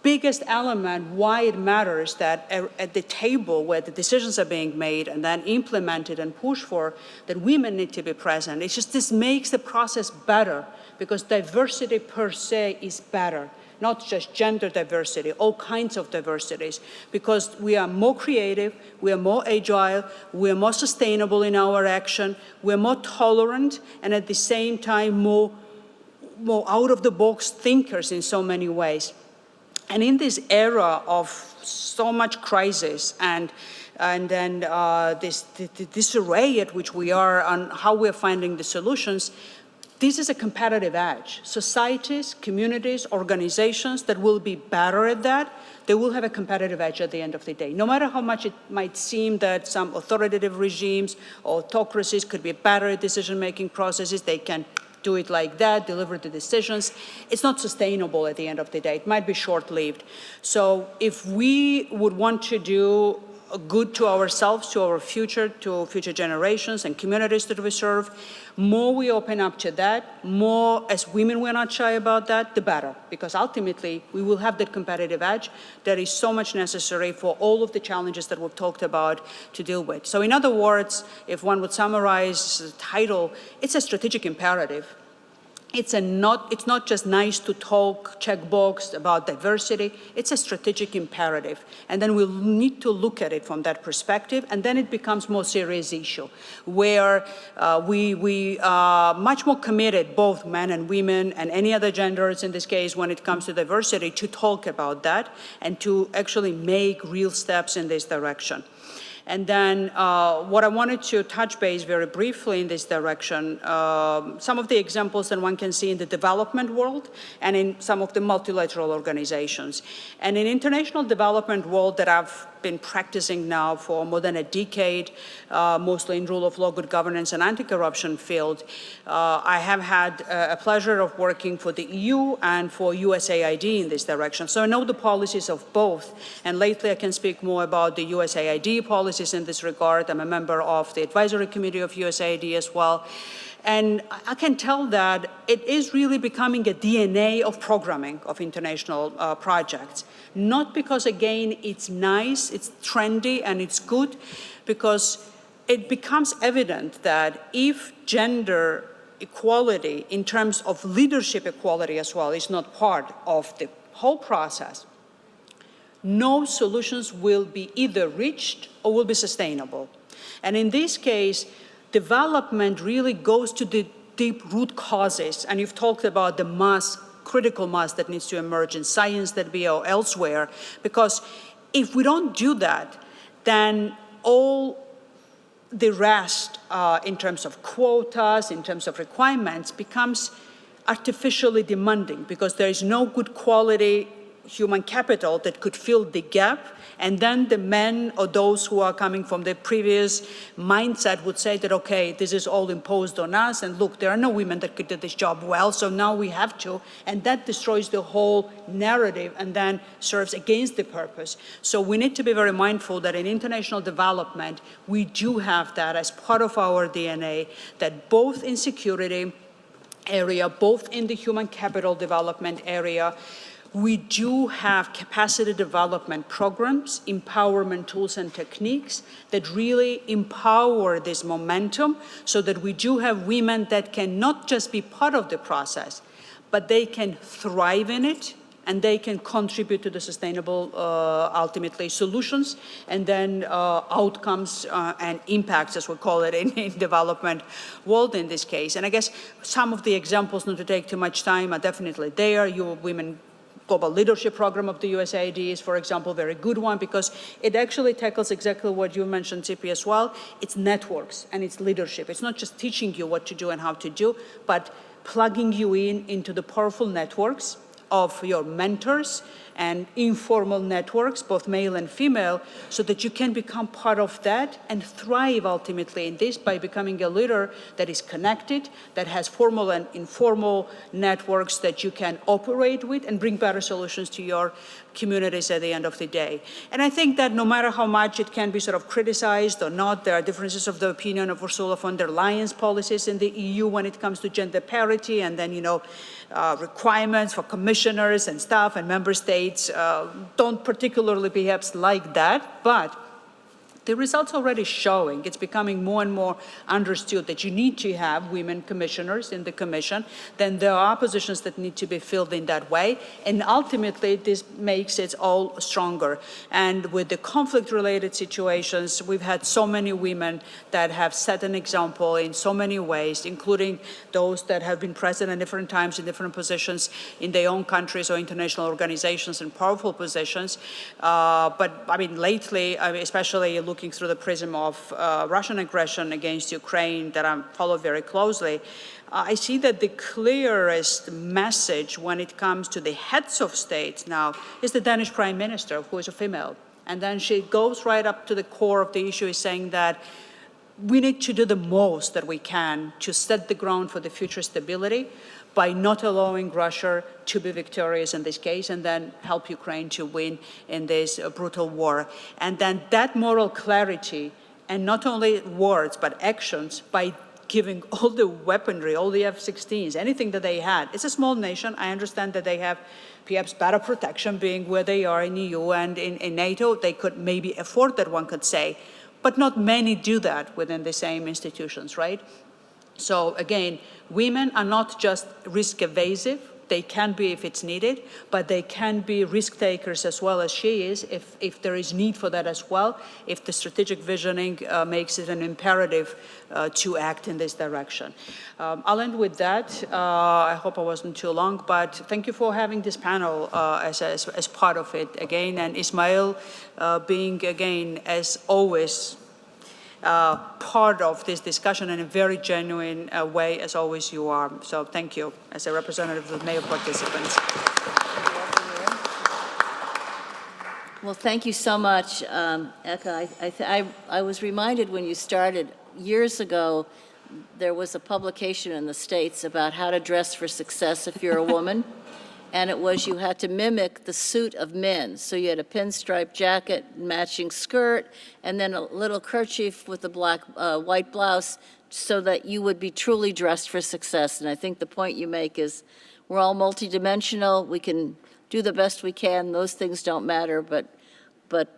biggest element why it matters that at the table where the decisions are being made and then implemented and pushed for, that women need to be present. It's just this makes the process better, because diversity per se is better, not just gender diversity, all kinds of diversities, because we are more creative, we are more agile, we are more sustainable in our action, we're more tolerant, and at the same time more out-of-the-box thinkers in so many ways. And in this era of so much crisis and then this disarray at which we are on how we're finding the solutions, this is a competitive edge. Societies, communities, organizations that will be better at that, they will have a competitive edge at the end of the day. No matter how much it might seem that some authoritative regimes or autocracies could be better at decision-making processes, they can do it like that, deliver the decisions. It's not sustainable at the end of the day. It might be short-lived. So if we would want to do good to ourselves, to future generations and communities that we serve, more we open up to that, more as women we're not shy about that, the better. Because ultimately, we will have that competitive edge that is so much necessary for all of the challenges that we've talked about to deal with. So in other words, if one would summarize the title, it's a strategic imperative. It's not just nice to talk checkbox about diversity, it's a strategic imperative. And then we'll need to look at it from that perspective, and then it becomes more serious issue, where we are much more committed, both men and women and any other genders in this case, when it comes to diversity, to talk about that and to actually make real steps in this direction. And then what I wanted to touch base very briefly in this direction, some of the examples that one can see in the development world and in some of the multilateral organizations. And in international development world that I've been practicing now for more than a decade, mostly in rule of law, good governance, and anti-corruption field, I have had a pleasure of working for the EU and for USAID in this direction. So I know the policies of both, and lately I can speak more about the USAID policies in this regard. I'm a member of the advisory committee of USAID as well. And I can tell that it is really becoming a DNA of programming of international projects. Not because, again, it's nice, it's trendy, and it's good, because it becomes evident that if gender equality in terms of leadership equality as well is not part of the whole process, no solutions will be either reached or will be sustainable. And in this case, development really goes to the deep root causes, and you've talked about the critical mass that needs to emerge in science, that be or elsewhere, because if we don't do that, then all the rest in terms of quotas, in terms of requirements, becomes artificially demanding, because there is no good quality human capital that could fill the gap. And then the men or those who are coming from the previous mindset would say that, okay, this is all imposed on us, and look, there are no women that could do this job well, so now we have to, and that destroys the whole narrative and then serves against the purpose. So we need to be very mindful that in international development, we do have that as part of our DNA, that both in security area, both in the human capital development area, we do have capacity development programs, empowerment tools and techniques that really empower this momentum, so that we do have women that can not just be part of the process, but they can thrive in it and they can contribute to the sustainable, ultimately, solutions, and then outcomes and impacts, as we call it in development world in this case. And I guess some of the examples, not to take too much time, are definitely there. Women Global Leadership Program of the USAID is, for example, a very good one, because it actually tackles exactly what you mentioned, Tzipi, as well. It's networks and it's leadership. It's not just teaching you what to do and how to do, but plugging you into the powerful networks of your mentors and informal networks, both male and female, so that you can become part of that and thrive ultimately in this by becoming a leader that is connected, that has formal and informal networks that you can operate with and bring better solutions to your communities at the end of the day. And I think that no matter how much it can be sort of criticized or not, there are differences of the opinion of Ursula von der Leyen's policies in the EU when it comes to gender parity, and then, requirements for commissioners and staff and member states don't particularly perhaps like that, but the results already showing, it's becoming more and more understood that you need to have women commissioners in the Commission, then there are positions that need to be filled in that way, and ultimately this makes it all stronger. And with the conflict-related situations, we've had so many women that have set an example in so many ways, including those that have been present at different times in different positions in their own countries or international organizations in powerful positions. But I mean, lately, especially looking through the prism of Russian aggression against Ukraine that I follow very closely, I see that the clearest message when it comes to the heads of states now is the Danish Prime Minister, who is a female. And then she goes right up to the core of the issue, is saying that we need to do the most that we can to set the ground for the future stability by not allowing Russia to be victorious in this case, and then help Ukraine to win in this brutal war. And then that moral clarity, and not only words, but actions, by giving all the weaponry, all the F-16s, anything that they had. It's a small nation. I understand that they have perhaps better protection being where they are in EU and in NATO. They could maybe afford that, one could say, but not many do that within the same institutions, right? So again, women are not just risk evasive. They can be if it's needed, but they can be risk takers as well as she is if there is need for that as well, if the strategic visioning makes it an imperative to act in this direction. I'll end with that. I hope I wasn't too long, but thank you for having this panel as part of it again, and Ismail being again, as always, part of this discussion in a very genuine way, as always you are. So thank you as a representative of the male participants. Well, thank you so much, Eka. I was reminded when you started years ago, there was a publication in the States about how to dress for success if you're a woman. And it was you had to mimic the suit of men. So you had a pinstripe jacket, matching skirt, and then a little kerchief with a white blouse, so that you would be truly dressed for success. And I think the point you make is we're all multidimensional. We can do the best we can. Those things don't matter, but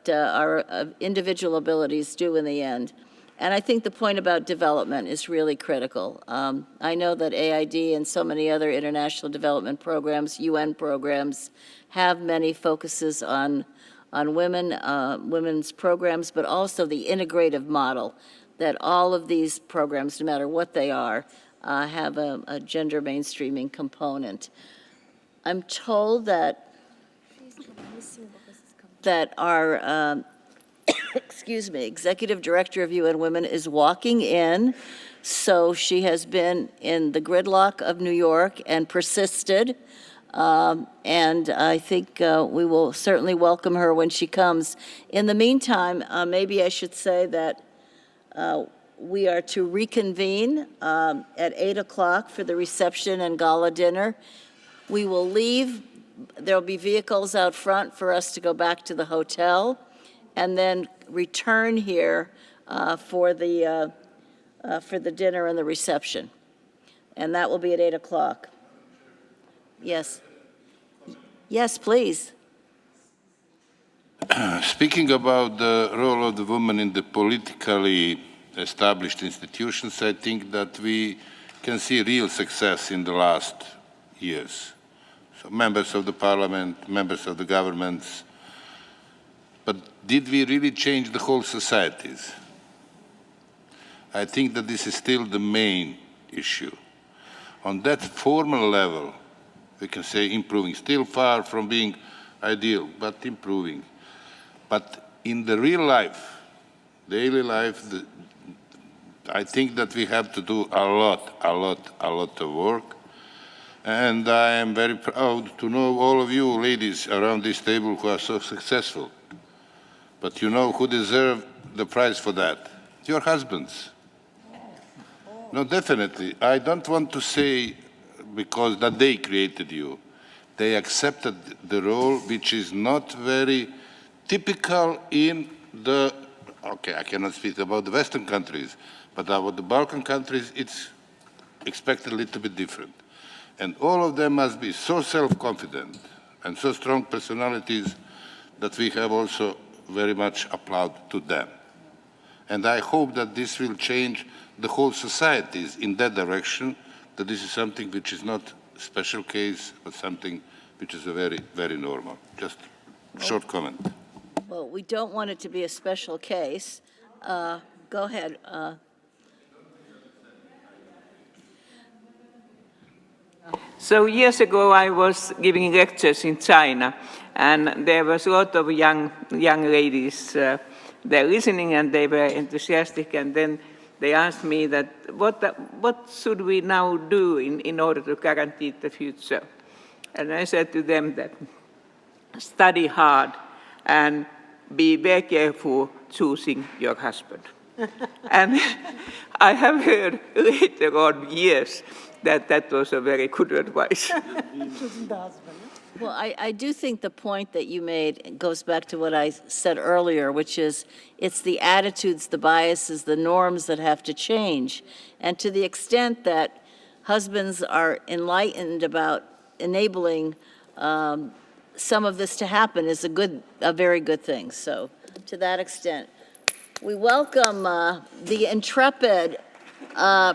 our individual abilities do in the end. And I think the point about development is really critical. I know that AID and so many other international development programs, UN programs, have many focuses on women, women's programs, but also the integrative model that all of these programs, no matter what they are, have a gender mainstreaming component. I'm told that our excuse me, Executive Director of UN Women is walking in. So she has been in the gridlock of New York and persisted. And I think we will certainly welcome her when she comes. In the meantime, maybe I should say that we are to reconvene at 8 o'clock for the reception and gala dinner. We will leave. There'll be vehicles out front for us to go back to the hotel, and then return here for the dinner and the reception. And that will be at 8 o'clock. Yes. Yes, please. Speaking about the role of the woman in the politically established institutions, I think that we can see real success in the last years. So members of the parliament, members of the governments. But did we really change the whole societies? I think that this is still the main issue. On that formal level, we can say improving, still far from being ideal, but improving. But in the real life, daily life, I think that we have to do a lot of work. And I am very proud to know all of you ladies around this table who are so successful. But you know who deserve the prize for that? Your husbands. No, definitely. I don't want to say because that they created you. They accepted the role which is not very typical in the, okay, I cannot speak about the Western countries, but about the Balkan countries, it's expected a little bit different. And all of them must be so self-confident and so strong personalities that we have also very much applaud to them. And I hope that this will change the whole societies in that direction, that this is something which is not a special case, but something which is a very, very normal. Just a short comment. Well, we don't want it to be a special case. Go ahead. So years ago, I was giving lectures in China, and there was a lot of young ladies there listening, and they were enthusiastic. And then they asked me that, what should we now do in order to guarantee the future? And I said to them that study hard and be very careful choosing your husband. And I have heard later on years that was a very good advice. Well, I do think the point that you made goes back to what I said earlier, which is it's the attitudes, the biases, the norms that have to change. And to the extent that husbands are enlightened about enabling some of this to happen is a very good thing. So to that extent, we welcome the intrepid,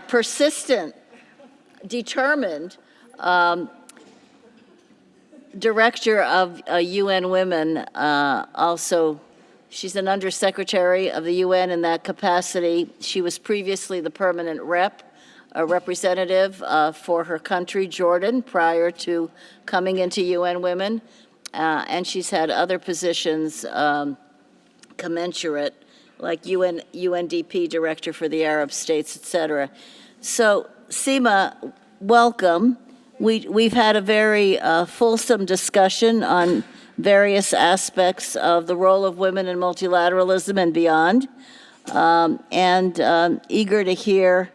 persistent, determined director of UN Women. Also, she's an undersecretary of the UN in that capacity. She was previously the permanent representative for her country, Jordan, prior to coming into UN Women. And she's had other positions commensurate, like UNDP director for the Arab states, et cetera. So, Sima, welcome. We've had a very fulsome discussion on various aspects of the role of women in multilateralism and beyond, and eager to hear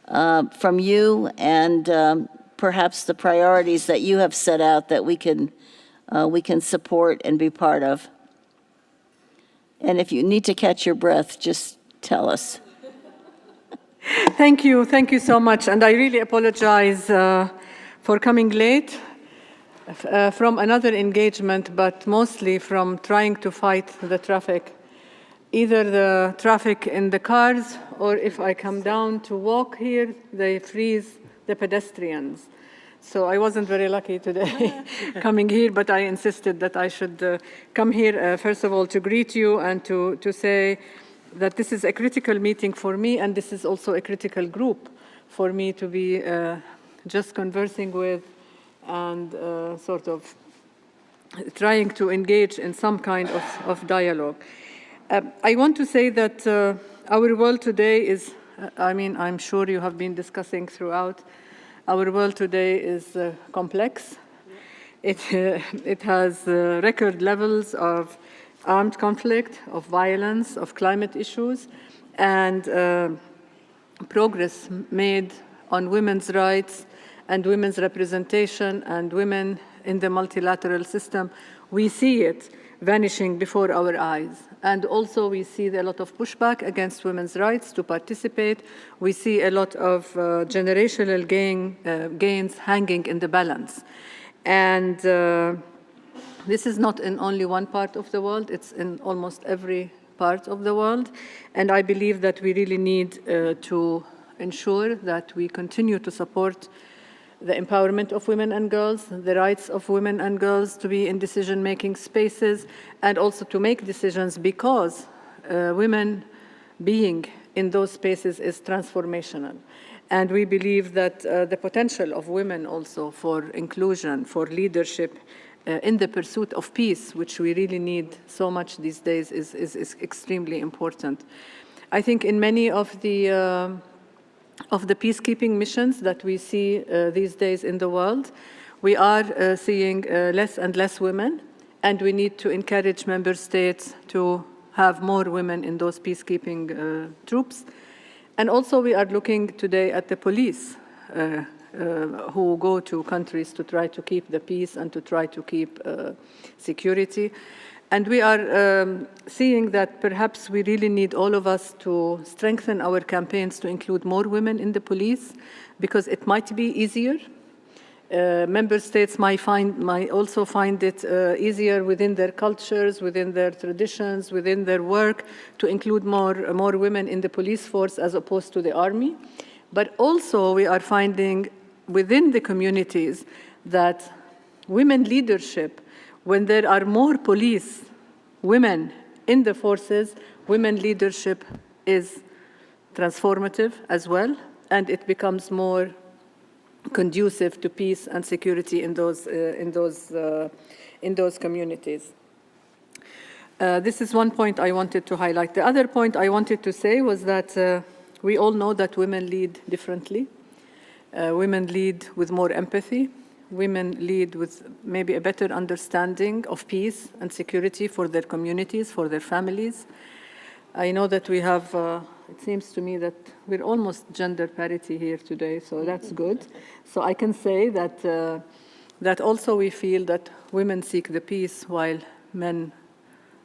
from you and perhaps the priorities that you have set out that we can support and be part of. And if you need to catch your breath, just tell us. Thank you so much. And I really apologize for coming late from another engagement, but mostly from trying to fight the traffic, either the traffic in the cars, or if I come down to walk here, they freeze the pedestrians. So I wasn't very lucky today coming here, but I insisted that I should come here, first of all, to greet you and to say that this is a critical meeting for me, and this is also a critical group for me to be just conversing with and sort of trying to engage in some kind of dialogue. I want to say that our world today is, I'm sure you have been discussing throughout, our world today is complex. It has record levels of armed conflict, of violence, of climate issues, and progress made on women's rights and women's representation and women in the multilateral system. We see it vanishing before our eyes. And also we see a lot of pushback against women's rights to participate. We see a lot of generational gains hanging in the balance. And this is not in only one part of the world, it's in almost every part of the world. And I believe that we really need to ensure that we continue to support the empowerment of women and girls, the rights of women and girls to be in decision-making spaces, and also to make decisions, because women being in those spaces is transformational. And we believe that the potential of women also for inclusion, for leadership in the pursuit of peace, which we really need so much these days, is extremely important. I think in many of the peacekeeping missions that we see these days in the world, we are seeing less and less women, and we need to encourage member states to have more women in those peacekeeping troops. And also we are looking today at the police who go to countries to try to keep the peace and to try to keep security. And we are seeing that perhaps we really need all of us to strengthen our campaigns to include more women in the police, because it might be easier. Member states might also find it easier within their cultures, within their traditions, within their work, to include more women in the police force as opposed to the army. But also we are finding within the communities that women leadership, when there are more police women in the forces, women leadership is transformative as well, and it becomes more conducive to peace and security in those communities. This is one point I wanted to highlight. The other point I wanted to say was that we all know that women lead differently. Women lead with more empathy. Women lead with maybe a better understanding of peace and security for their communities, for their families. I know that we have, it seems to me that we're almost gender parity here today, so that's good. So I can say that, that also we feel that women seek the peace while men,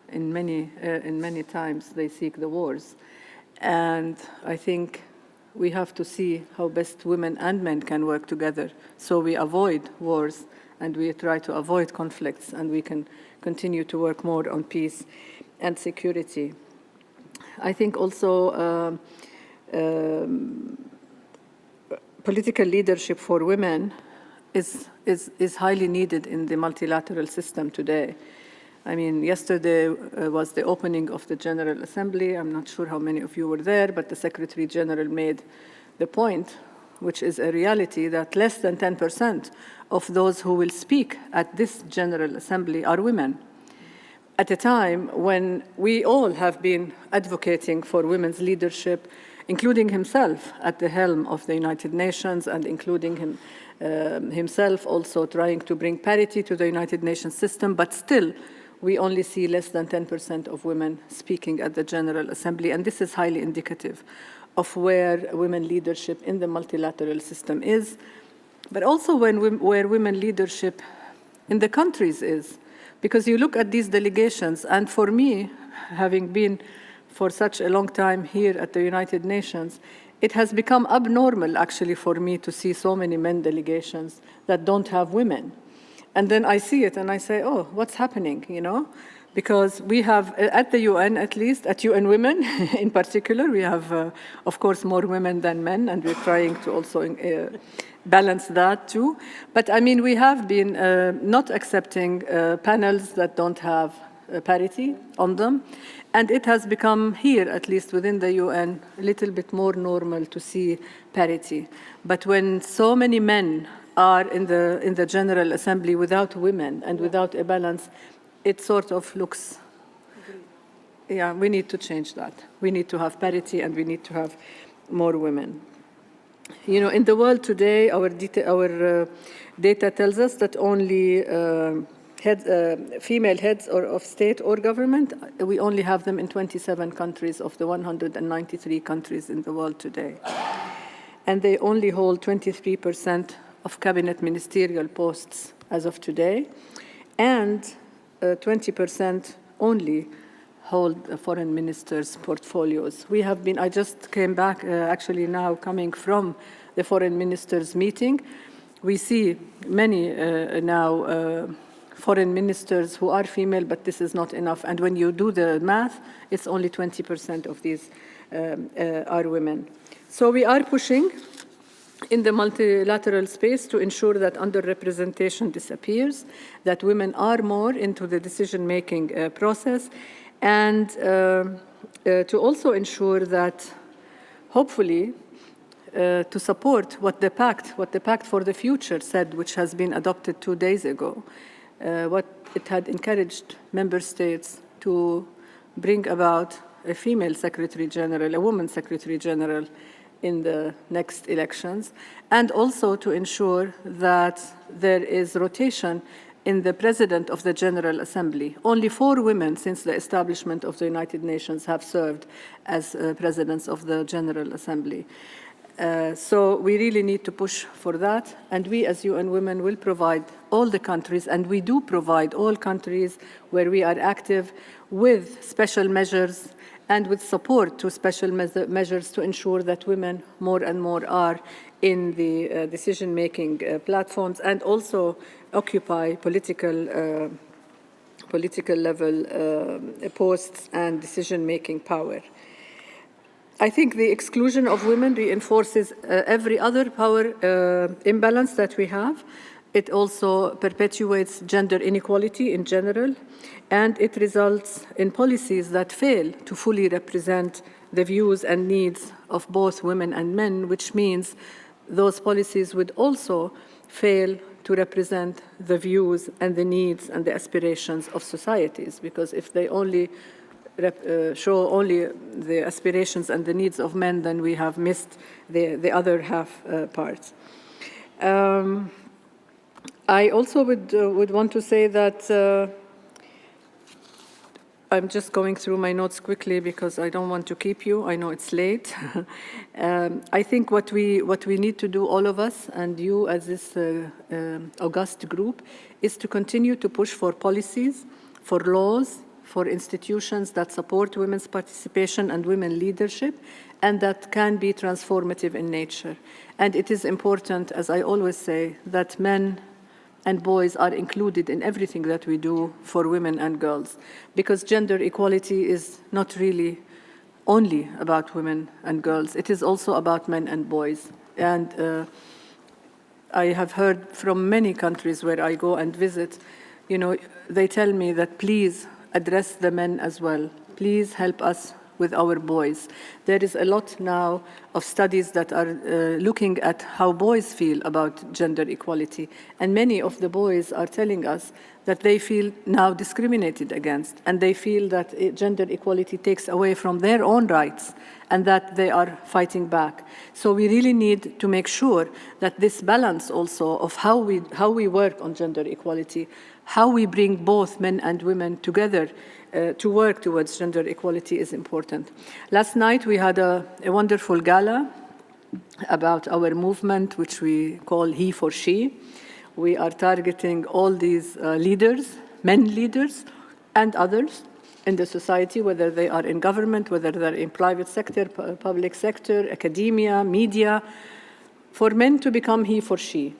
in many times, they seek the wars. And I think we have to see how best women and men can work together so we avoid wars and we try to avoid conflicts, and we can continue to work more on peace and security. I think also political leadership for women is highly needed in the multilateral system today. I mean, yesterday was the opening of the General Assembly. I'm not sure how many of you were there, but the Secretary General made the point, which is a reality, that less than 10% of those who will speak at this General Assembly are women. At a time when we all have been advocating for women's leadership, including himself at the helm of the United Nations, and including himself also trying to bring parity to the United Nations system, but still we only see less than 10% of women speaking at the General Assembly, and this is highly indicative of where women leadership in the multilateral system is, but also where women leadership in the countries is. Because you look at these delegations, and for me, having been for such a long time here at the United Nations, it has become abnormal actually for me to see so many men delegations that don't have women. And then I see it and I say, oh, what's happening, you know? Because we have, at the UN at least, at UN Women in particular, we have, of course, more women than men, and we're trying to also balance that too. But I mean, we have been not accepting panels that don't have parity on them. And it has become here, at least within the UN, a little bit more normal to see parity. But when so many men are in the General Assembly without women and without a balance, it sort of looks, yeah, we need to change that. We need to have parity and we need to have more women. You know, in the world today, our data tells us that only female heads of state or government, we only have them in 27 countries of the 193 countries in the world today. And they only hold 23% of cabinet ministerial posts as of today, and 20% only hold foreign ministers' portfolios. We have been, I just came back actually now coming from the foreign ministers' meeting. We see many now foreign ministers who are female, but this is not enough. And when you do the math, it's only 20% of these are women. So we are pushing in the multilateral space to ensure that underrepresentation disappears, that women are more into the decision-making process, and to also ensure that, hopefully, to support what the Pact for the Future said, which has been adopted 2 days ago, what it had encouraged member states to bring about a female Secretary General, a woman Secretary General in the next elections, and also to ensure that there is rotation in the President of the General Assembly. Only 4 women since the establishment of the United Nations have served as presidents of the General Assembly. So we really need to push for that, and we as UN Women will provide all the countries, and we do provide all countries where we are active with special measures and with support to special measures to ensure that women more and more are in the decision-making platforms and also occupy political level posts and decision-making power. I think the exclusion of women reinforces every other power imbalance that we have. It also perpetuates gender inequality in general, and it results in policies that fail to fully represent the views and needs of both women and men, which means those policies would also fail to represent the views and the needs and the aspirations of societies, because if they only show only the aspirations and the needs of men, then we have missed the other half parts. I also would want to say that I'm just going through my notes quickly because I don't want to keep you. I know it's late. I think what we need to do, all of us, and you as this august group, is to continue to push for policies, for laws, for institutions that support women's participation and women leadership, and that can be transformative in nature. And it is important, as I always say, that men and boys are included in everything that we do for women and girls, because gender equality is not really only about women and girls. It is also about men and boys. And I have heard from many countries where I go and visit, you know, they tell me that please address the men as well. Please help us with our boys. There is a lot now of studies that are looking at how boys feel about gender equality. And many of the boys are telling us that they feel now discriminated against, and they feel that gender equality takes away from their own rights, and that they are fighting back. So we really need to make sure that this balance also of how we work on gender equality, how we bring both men and women together to work towards gender equality is important. Last night we had a wonderful gala about our movement, which we call He for She. We are targeting all these leaders, men leaders, and others in the society, whether they are in government, whether they're in private sector, public sector, academia, media, for men to become he for she,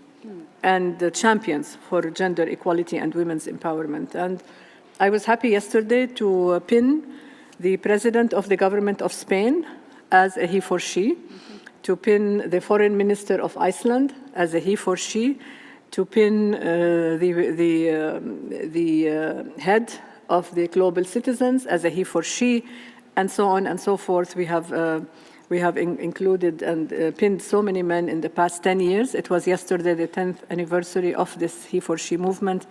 and the champions for gender equality and women's empowerment. And I was happy yesterday to pin the president of the government of Spain as a he for she, to pin the foreign minister of Iceland as a he for she, to pin the head of the Global Citizens as a he for she, and so on and so forth. We have included and pinned so many men in the past 10 years. It was yesterday the 10th anniversary of this he for she movement.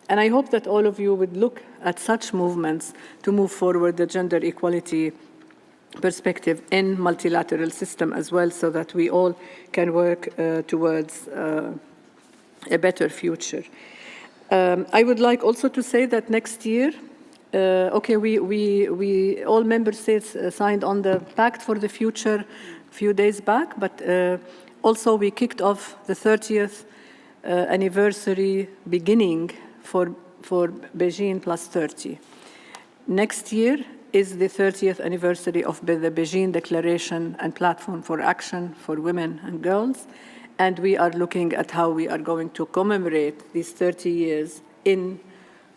And I hope that all of you would look at such movements to move forward the gender equality perspective in multilateral system as well, so that we all can work towards a better future. I would like also to say that next year, we all member states signed on the Pact for the Future a few days back, but also we kicked off the 30th anniversary beginning for Beijing plus 30. Next year is the 30th anniversary of the Beijing Declaration and Platform for Action for Women and Girls, and we are looking at how we are going to commemorate these 30 years in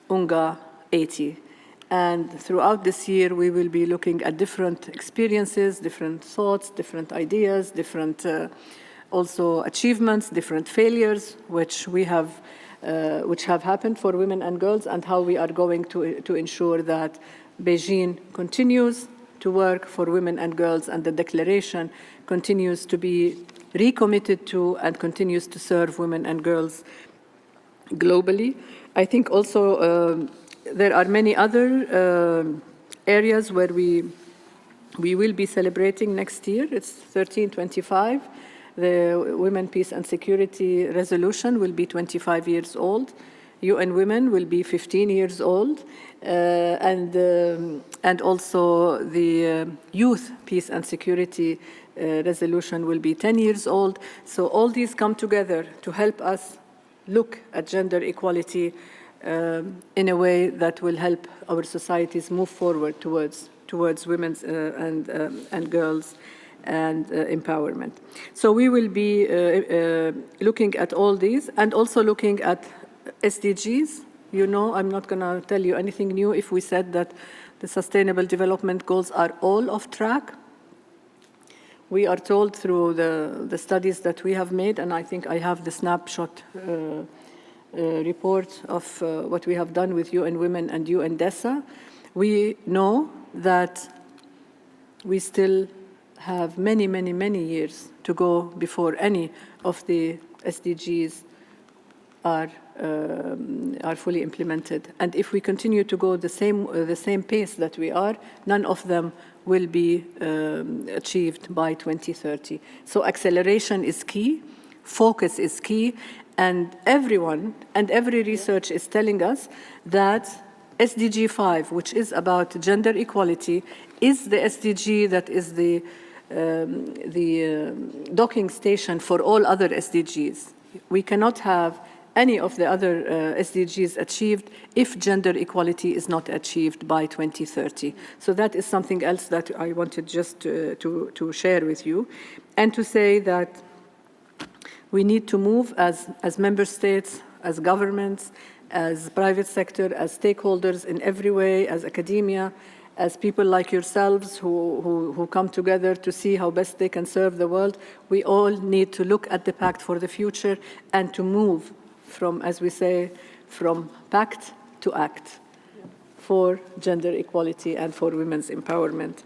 UNGA 80. And throughout this year, we will be looking at different experiences, different thoughts, different ideas, different also achievements, different failures, which have happened for women and girls, and how we are going to ensure that Beijing continues to work for women and girls, and the declaration continues to be recommitted to and continues to serve women and girls globally. I think also there are many other areas where we will be celebrating next year. It's 1325. The Women, Peace and Security Resolution will be 25 years old. UN Women will be 15 years old. And also the Youth, Peace and Security Resolution will be 10 years old. So all these come together to help us look at gender equality in a way that will help our societies move forward towards women's and girls and empowerment. So we will be looking at all these and also looking at SDGs. You know, I'm not going to tell you anything new if we said that the Sustainable Development Goals are all off track. We are told through the studies that we have made, and I think I have the snapshot report of what we have done with UN Women and UN DESA. We know that we still have many, many, many years to go before any of the SDGs are fully implemented. And if we continue to go the same pace that we are, none of them will be achieved by 2030. So acceleration is key, focus is key, and everyone and every research is telling us that SDG 5, which is about gender equality, is the SDG that is the docking station for all other SDGs. We cannot have any of the other SDGs achieved if gender equality is not achieved by 2030. So that is something else that I wanted just to share with you, and to say that we need to move as member states, as governments, as private sector, as stakeholders in every way, as academia, as people like yourselves who come together to see how best they can serve the world. We all need to look at the Pact for the Future and to move from, as we say, from pact to act for gender equality and for women's empowerment.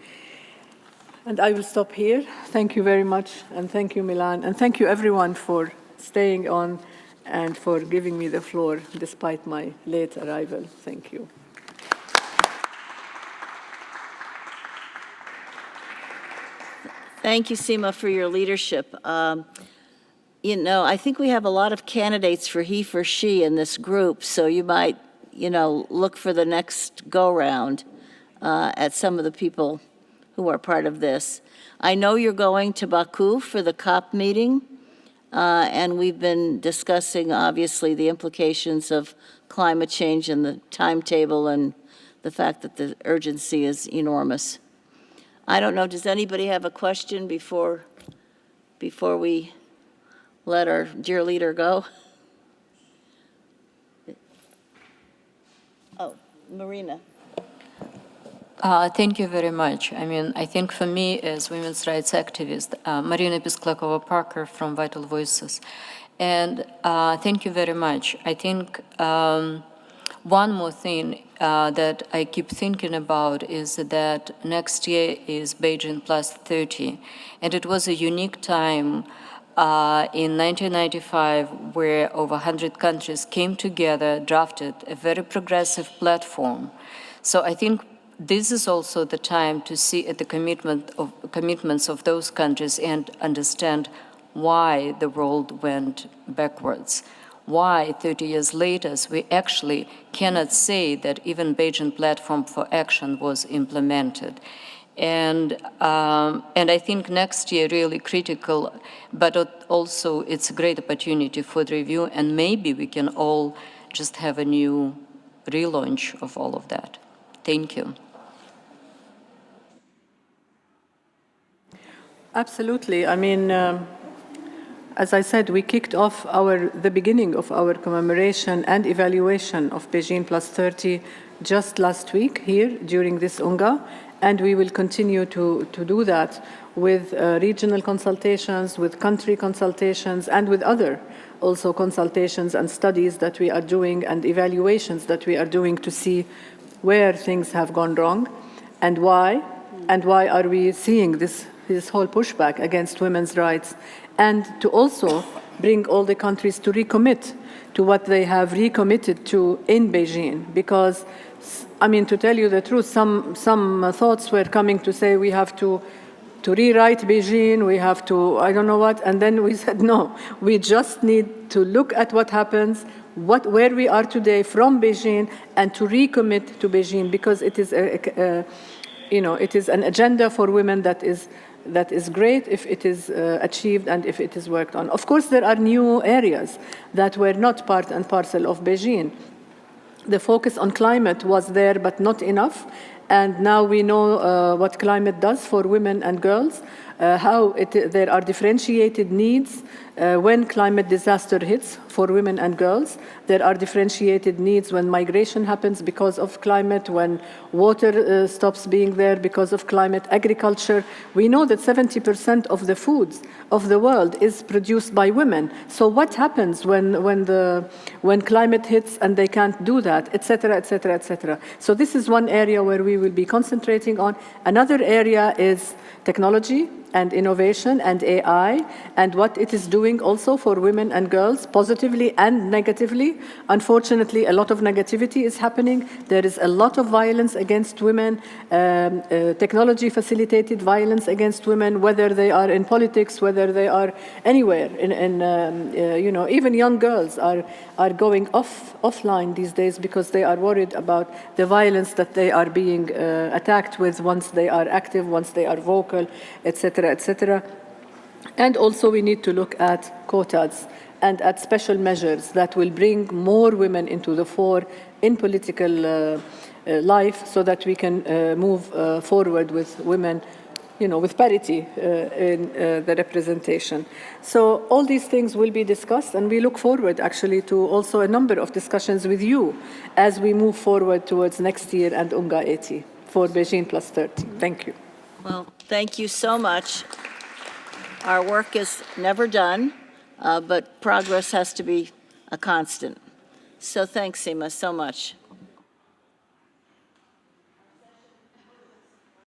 And I will stop here. Thank you very much, and thank you, Melanne, and thank you everyone for staying on and for giving me the floor despite my late arrival. Thank you. Thank you, Sima, for your leadership. You know, I think we have a lot of candidates for he, for she in this group, so you might, you know, look for the next go-round at some of the people who are part of this. I know you're going to Baku for the COP meeting, and we've been discussing, obviously, the implications of climate change and the timetable and the fact that the urgency is enormous. I don't know, does anybody have a question before we let our dear leader go? Oh, Marina. Thank you very much. I mean, I think for me as women's rights activist, Marina Pisklakova-Parker from Vital Voices, and thank you very much. I think one more thing that I keep thinking about is that next year is Beijing plus 30, and it was a unique time in 1995 where over 100 countries came together, drafted a very progressive platform. So I think this is also the time to see at the commitments of those countries and understand why the world went backwards. Why 30 years later we actually cannot say that even Beijing Platform for Action was implemented. And I think next year really critical, but also it's a great opportunity for the review, and maybe we can all just have a new relaunch of all of that. Thank you. Absolutely. I mean, as I said, we kicked off the beginning of our commemoration and evaluation of Beijing plus 30 just last week here during this UNGA. And we will continue to do that with regional consultations, with country consultations, and with other also consultations and studies that we are doing and evaluations that we are doing to see where things have gone wrong and why are we seeing this whole pushback against women's rights, and to also bring all the countries to recommit to what they have recommitted to in Beijing. Because, I mean, to tell you the truth, some thoughts were coming to say we have to rewrite Beijing, we have to, I don't know what, and then we said, no, we just need to look at what happens, where we are today from Beijing, and to recommit to Beijing, because it is it is an agenda for women that is great if it is achieved and if it is worked on. Of course, there are new areas that were not part and parcel of Beijing. The focus on climate was there, but not enough. And now we know what climate does for women and girls, how there are differentiated needs when climate disaster hits for women and girls. There are differentiated needs when migration happens because of climate, when water stops being there because of climate, agriculture. We know that 70% of the foods of the world is produced by women. So what happens when climate hits and they can't do that, et cetera, et cetera, et cetera. So this is one area where we will be concentrating on. Another area is technology and innovation and AI, and what it is doing also for women and girls, positively and negatively. Unfortunately, a lot of negativity is happening. There is a lot of violence against women, technology facilitated violence against women, whether they are in politics, whether they are anywhere. Even young girls are going offline these days because they are worried about the violence that they are being attacked with once they are active, once they are vocal, etc., etc. And also we need to look at quotas and at special measures that will bring more women into the fore in political life, so that we can move forward with women, with parity in the representation. So all these things will be discussed, and we look forward actually to also a number of discussions with you as we move forward towards next year and UNGA 80 for Beijing Plus 30. Thank you. Well, thank you so much. Our work is never done, but progress has to be a constant. So thanks, Sima, so much.